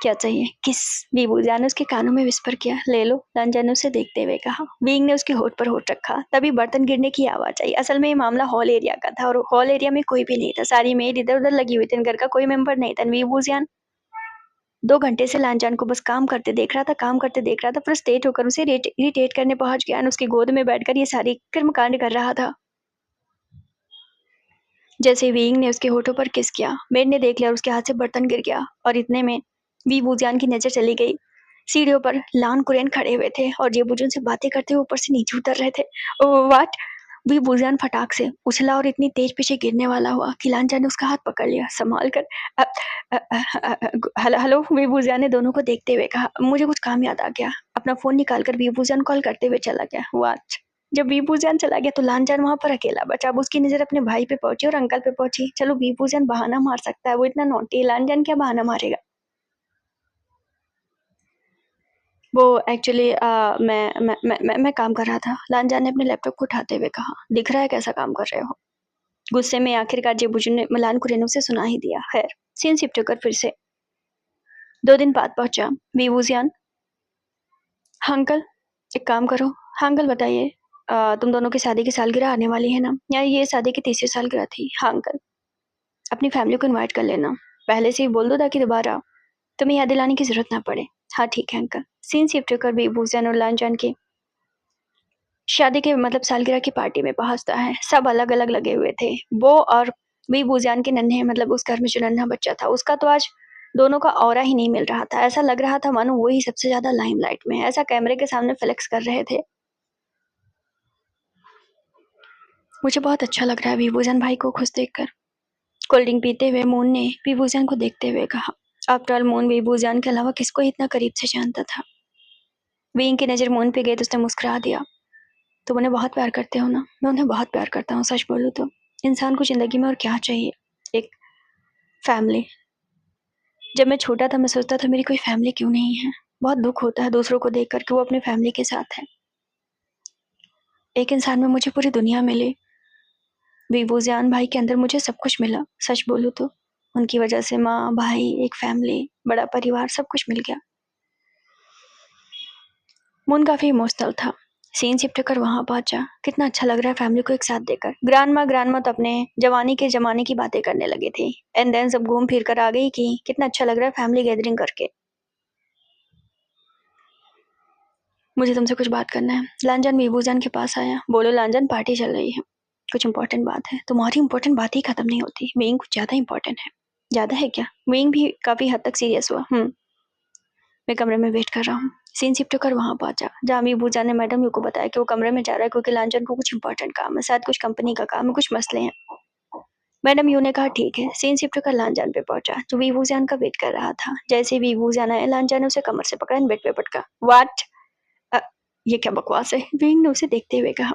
क्या चाहिए? किस? वीबूजान ने उसके कानों में विस्पर किया। ले लो। लांजान ने उसे देखते हुए कहा। वींग ने उसके होठ पर होठ रखा। तभी बर्तन गिरने की आवाज आई। असल में ये मामला हॉल एरिया का था और हॉल एरिया में कोई भी नहीं था। सारी मेड इधर उधर लगी हुई थी। घर का कोई मेंबर नहीं था। वीबूजान 2 घंटे से लांजान को बस काम करते देख रहा था। फ्रस्ट्रेट होकर उसे इरिटेट करने पहुंच गया और उसकी गोद में बैठकर ये सारी कर्मकांड कर रहा था। जैसे वीइंग ने उसके होठों पर किस किया, मेड ने देख लिया और उसके हाथ से बर्तन गिर गया। और इतने में वी बुजान की नजर चली गई। सीढ़ियों पर लान कुरेन खड़े हुए थे और ये बुजुन से बातें करते हुए ऊपर से नीचे उतर रहे थे। व्हाट? वी बुजान फटाक से उछला और इतनी तेज पीछे गिरने वाला हुआ कि लांचा ने उसका हाथ पकड़ लिया संभाल कर। हेलो। वी बुजान ने दोनों को देखते हुए कहा। मुझे कुछ काम याद आ गया। अपना फोन निकालकर वी बुजान कॉल करते हुए चला गया। व्हाट? जब वीपूजान चला गया तो लानजान वहां पर अकेला बचा। अब उसकी नजर अपने भाई पे पहुंची और अंकल पे पहुंची। चलो वीपूजान बहाना मार सकता है, वो इतना नोटी है, लानजान क्या बहाना मारेगा। वो एक्चुअली मैं काम कर रहा था। लानजान ने अपने लैपटॉप को उठाते हुए कहा, दिख रहा है कैसा काम कर रहे हो। गुस्से में आखिरकार जेबुजुन ने मलान कुरेनो से सुना ही दिया। खैर, सीन शिफ्ट होकर फिर से 2 दिन बाद पहुंचा वीवूजियान। हाँ अंकल, एक काम करो। हाँ अंकल बताइए, तुम दोनों की शादी की सालगिरह आने वाली है ना, या ये शादी की तीसरी सालगिरह थी। हाँ अंकल, अपनी फैमिली को इनवाइट कर लेना, पहले से ही बोल दो ताकि दोबारा तुम्हें याद दिलाने की जरूरत ना पड़े। हाँ ठीक है अंकल। सीन शिफ्ट होकर वीवूजियान और लानजान की शादी के मतलब सालगिरह की पार्टी में पहुंचता है। सब अलग अलग लगे हुए थे। वो और वीवूजियान के नन्हे मतलब उस घर में जो नन्हा बच्चा था उसका तो आज दोनों का ऑरा ही नहीं मिल रहा था। ऐसा लग रहा था मानो वो ही सबसे ज्यादा लाइमलाइट में है, ऐसा कैमरे के सामने फ्लेक्स कर रहे थे। मुझे बहुत अच्छा लग रहा है, वीवूजियान भाई को खुश देखकर। कोल्ड ड्रिंक पीते हुए मून ने वीवूजियान को देखते हुए कहा। आफ्टर ऑल मून वीवूजियान के अलावा किसको इतना करीब से जानता था। वीइंग की नजर मून पे गई तो उसने मुस्कुरा दिया। तुम उन्हें बहुत प्यार करते हो ना। मैं उन्हें बहुत प्यार करता हूँ, सच बोलूँ तो। इंसान को जिंदगी में और क्या चाहिए, एक फैमिली। जब मैं छोटा था मैं सोचता था मेरी कोई फैमिली क्यों नहीं है। बहुत दुख होता है दूसरों को देख कर कि वो अपनी फैमिली के साथ है। एक इंसान में मुझे पूरी दुनिया मिली। वीवूजियान भाई के अंदर मुझे सब कुछ मिला, सच बोलूँ तो। उनकी वजह से माँ, भाई, एक फैमिली, बड़ा परिवार, सब कुछ मिल गया। मून काफी इमोशनल था। सीन शिफ्ट कर वहां पहुंचा। कितना अच्छा लग रहा है फैमिली को एक साथ देखकर। ग्रांड माँ तो अपने जवानी के जमाने की बातें करने लगे थे। एंड देन सब घूम फिर कर आ गई कि कितना अच्छा लग रहा है फैमिली गैदरिंग करके। मुझे तुमसे कुछ बात करना है। लानजान वीवूजान के पास आया। बोलो लानजान, पार्टी चल रही है, कुछ इंपॉर्टेंट बात है। तुम्हारी इंपॉर्टेंट बात ही खत्म नहीं होती। विंग कुछ ज्यादा इंपॉर्टेंट है। ज्यादा है क्या। विंग भी काफी हद तक सीरियस हुआ। मैं कमरे में वेट कर रहा हूँ। सीन शिफ्ट होकर वहां पहुंचा जहाँ वीवूजान ने मैडम यू को बताया कि वो कमरे में जा रहा है क्योंकि लांचन को कुछ इंपॉर्टेंट काम है, शायद कुछ कंपनी का काम है, कुछ मसले हैं। मैडम यू ने कहा ठीक है। सीन शिफ्ट होकर लांजान पे पहुंचा जो वीवूजान का वेट कर रहा था। जैसे ही वीवूजान आया लांजान ने उसे कमर से पकड़ा, बेड पे पटका। व्हाट, ये क्या बकवास है। विंग ने उसे देखते हुए कहा।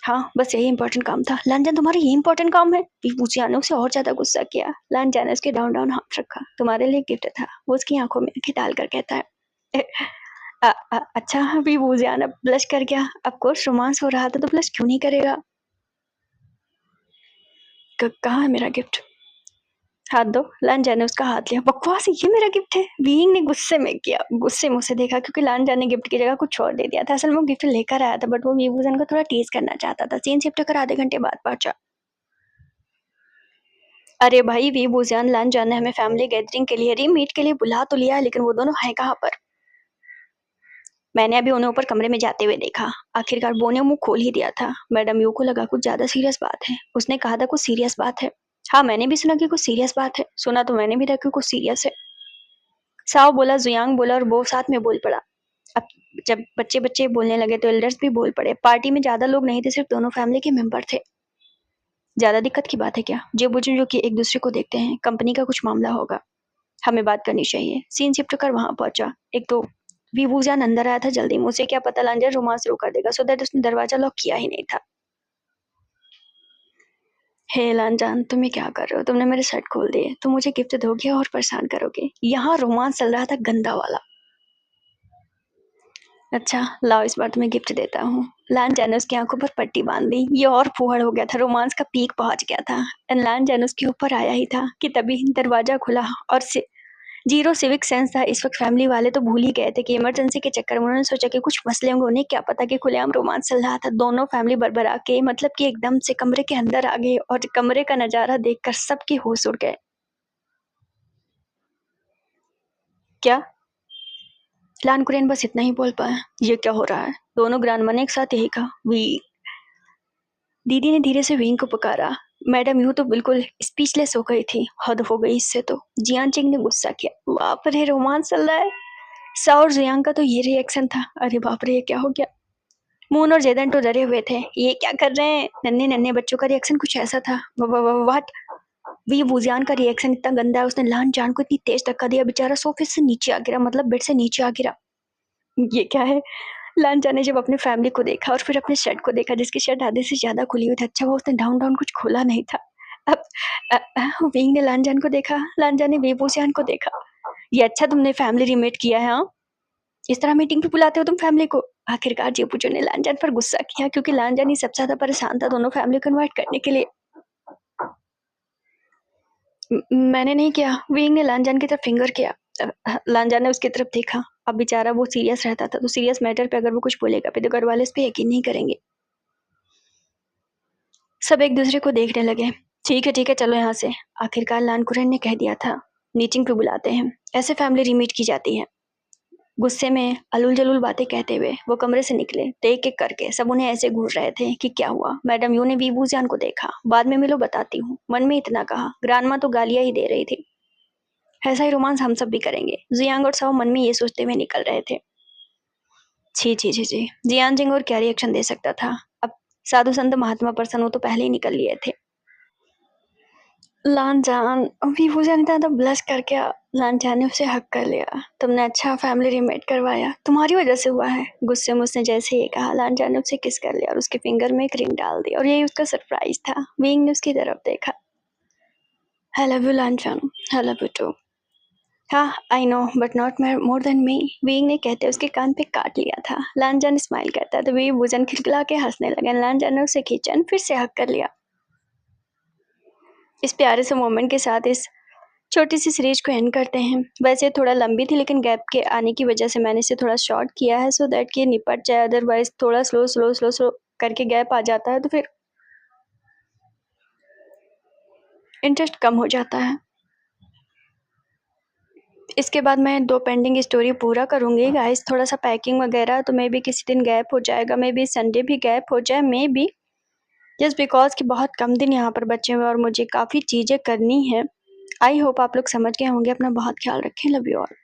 हाँ बस यही इंपॉर्टेंट काम था। लांजान तुम्हारा ये इंपॉर्टेंट काम है। वीवूजान ने उसे और ज्यादा गुस्सा किया। लांजान ने उसके डाउन डाउन हाथ रखा। तुम्हारे लिए गिफ्ट था। वो उसकी आंखों में आंखें डालकर कहता है। अच्छा, वीवूजान अब ब्लश कर गया। ऑफ कोर्स रोमांस हो रहा था तो ब्लश क्यों नहीं करेगा। कहाँ है मेरा गिफ्ट। हाथ दो। लांजान ने उसका हाथ लिया। बकवास, ये मेरा गिफ्ट है। बीइंग ने गुस्से में किया। गुस्से में उसे देखा क्योंकि लांजान ने गिफ्ट की जगह कुछ और दे दिया था। असल में वो गिफ्ट लेकर आया था बट वो वीवूजान को थोड़ा टीज करना चाहता था। सीन शिफ्ट होकर आधे घंटे बाद पहुंचा। अरे भाई, वीवूजान लांजान ने हमें फैमिली गैदरिंग के लिए रीमीट के लिए बुला तो लिया है, लेकिन वो दोनों हैं कहाँ पर। मैंने अभी उन्हें ऊपर कमरे में जाते हुए देखा। आखिरकार वो ने मुंह खोल ही दिया था। मैडम यू को लगा कुछ ज्यादा सीरियस बात है। उसने कहा था कुछ सीरियस बात है। हाँ मैंने भी सुना कि कुछ सीरियस बात है। सुना तो मैंने भी था कि कुछ सीरियस है। साओ बोला, जुयांग बोला और वो साथ में बोल पड़ा। अब जब बच्चे बच्चे बोलने लगे तो एल्डर्स भी बोल पड़े। पार्टी में ज्यादा लोग नहीं थे, सिर्फ दोनों फैमिली के मेंबर थे। ज्यादा दिक्कत की बात है क्या। जे बुजुर्ग जो कि एक दूसरे को देखते हैं, कंपनी का कुछ मामला होगा, हमें बात करनी चाहिए। सीन शिफ्ट कर वहां पहुंचा। एक तो वीवूजान अंदर आया था जल्दी। मुझे क्या पता लांजा रोमांस शुरू कर देगा, सो दैट उसने दरवाजा लॉक किया ही नहीं था। हे लांजान, तुम ये क्या कर रहे हो। तुमने मेरे शर्ट खोल दिए। तुम मुझे गिफ्ट दोगे और परेशान करोगे। यहाँ रोमांस चल रहा था गंदा वाला। अच्छा लाओ, इस बार तुम्हें गिफ्ट देता हूँ। लांजान ने उसकी आंखों पर पट्टी बांध दी। ये और फुहड़ हो गया था, रोमांस का पीक पहुंच गया था। लांजान उसके ऊपर आया ही था कि तभी दरवाजा खुला और जीरो सिविक सेंस था इस वक्त। फैमिली वाले तो भूल ही गए थे कि इमरजेंसी के चक्कर में उन्होंने सोचा कि कुछ मसले होंगे। उन्हें क्या पता कि खुलेआम रोमांस चल रहा था। दोनों फैमिली बरबरा के मतलब कि एकदम से कमरे के अंदर आ गए और कमरे का नजारा देखकर सबके होश उड़ गए। क्या। लान कुरेन बस इतना ही बोल पाया। ये क्या हो रहा है। दोनों ग्रांडमा ने एक साथ यही कहा। वी। दीदी ने धीरे से विंग को पुकारा। मैडम यूं तो बिल्कुल स्पीचलेस हो गई थी। हद हो गई इससे तो। जियान चिंग ने गुस्सा किया। बाप रे, रोमांस चल रहा है। सा और जियांग का तो ये रिएक्शन था। अरे बाप रे, ये क्या हो गया। मून और जेदन तो डरे हुए थे। ये क्या कर रहे हैं। नन्हे नन्हे बच्चों का रिएक्शन कुछ ऐसा था। व्हाट। वी वुजियान का रिएक्शन इतना गंदा है। उसने लान जान को इतनी तेज धक्का दिया, बेचारा सोफे से नीचे आ गिरा, मतलब बेड से नीचे आ गिरा। ये क्या है। लांचा ने जब अपनी फैमिली को देखा और फिर अपने शर्ट को देखा जिसकी शर्ट आधे से ज़्यादा खुली हुई थी, अच्छा हुआ उसने डाउन कुछ खोला नहीं था। अब वींग ने लांजान को देखा, लांजा ने वेबूसियान को देखा। ये अच्छा तुमने फैमिली रीमेट किया है, हाँ? इस तरह मीटिंग पे बुलाते हो तुम फैमिली को? आखिरकार जेबूचो ने लांजान पर गुस्सा किया क्योंकि लांजान ही सबसे ज़्यादा परेशान था दोनों फैमिली को इनवाइट करने के लिए। मैंने नहीं किया, वींग ने लांजान की तरफ फिंगर किया। लांजान ने उसकी तरफ देखा। अब बेचारा वो सीरियस रहता था तो सीरियस मैटर पे अगर वो कुछ बोलेगा फिर तो घर वाले इस पे यकीन नहीं करेंगे। सब एक दूसरे को देखने लगे। ठीक है चलो यहाँ से। आखिरकार लानकुरन ने कह दिया था, मीटिंग पे बुलाते हैं, ऐसे फैमिली रीमीट की जाती है। गुस्से में अलूल जलूल बातें कहते हुए वो कमरे से निकले। एक एक करके सब उन्हें ऐसे घूर रहे थे कि क्या हुआ। मैडम यू ने वीबूजान को देखा, बाद में मिलो बताती हूँ, मन में इतना कहा। ग्रांडमा तो गालियां ही दे रही थी। ऐसा ही रोमांस हम सब भी करेंगे। जियांग और साओ मन में ये सोचते हुए निकल रहे थे। छी छी छी छी, जियान जिंग और क्या रिएक्शन दे सकता था। अब साधु संत महात्मा पर्सन वो तो पहले ही निकल लिए थे। लानजान वीबूजान इतना तो ब्लश करके लानजान ने उसे हक कर लिया। तुमने अच्छा फैमिली रीमेट करवाया, तुम्हारी वजह से हुआ है। गुस्से में उसने जैसे ये कहा, लानजान ने उसे किस कर लिया और उसके फिंगर में एक रिंग डाल दी और यही उसका सरप्राइज था। वींग ने उसकी तरफ देखा। I love you Lanjan, I love you too. हाँ I know but not more than me, Wing ने कहते उसके कान पे काट लिया था। लानजान स्माइल करता तो वीबूजान खिलखिला के हंसने लगे। लानजान ने उसे खींचा फिर से हक कर लिया। इस प्यारे से मोमेंट के साथ इस छोटी सी सीरीज को एंड करते हैं। वैसे थोड़ा लंबी थी लेकिन गैप के आने की वजह से मैंने इसे थोड़ा शॉर्ट किया है सो दैट कि निपट जाए। अदरवाइज थोड़ा स्लो करके गैप आ जाता है तो फिर इंटरेस्ट कम हो जाता है। इसके बाद मैं 2 पेंडिंग स्टोरी पूरा करूँगी गाइस। थोड़ा सा पैकिंग वगैरह तो मे बी किसी दिन गैप हो जाएगा, मे बी संडे भी गैप हो जाए, मे बी जस्ट बिकॉज कि बहुत कम दिन यहाँ पर बचे हुए और मुझे काफ़ी चीज़ें करनी है। आई होप आप लोग समझ गए होंगे। अपना बहुत ख्याल रखें। Love you all.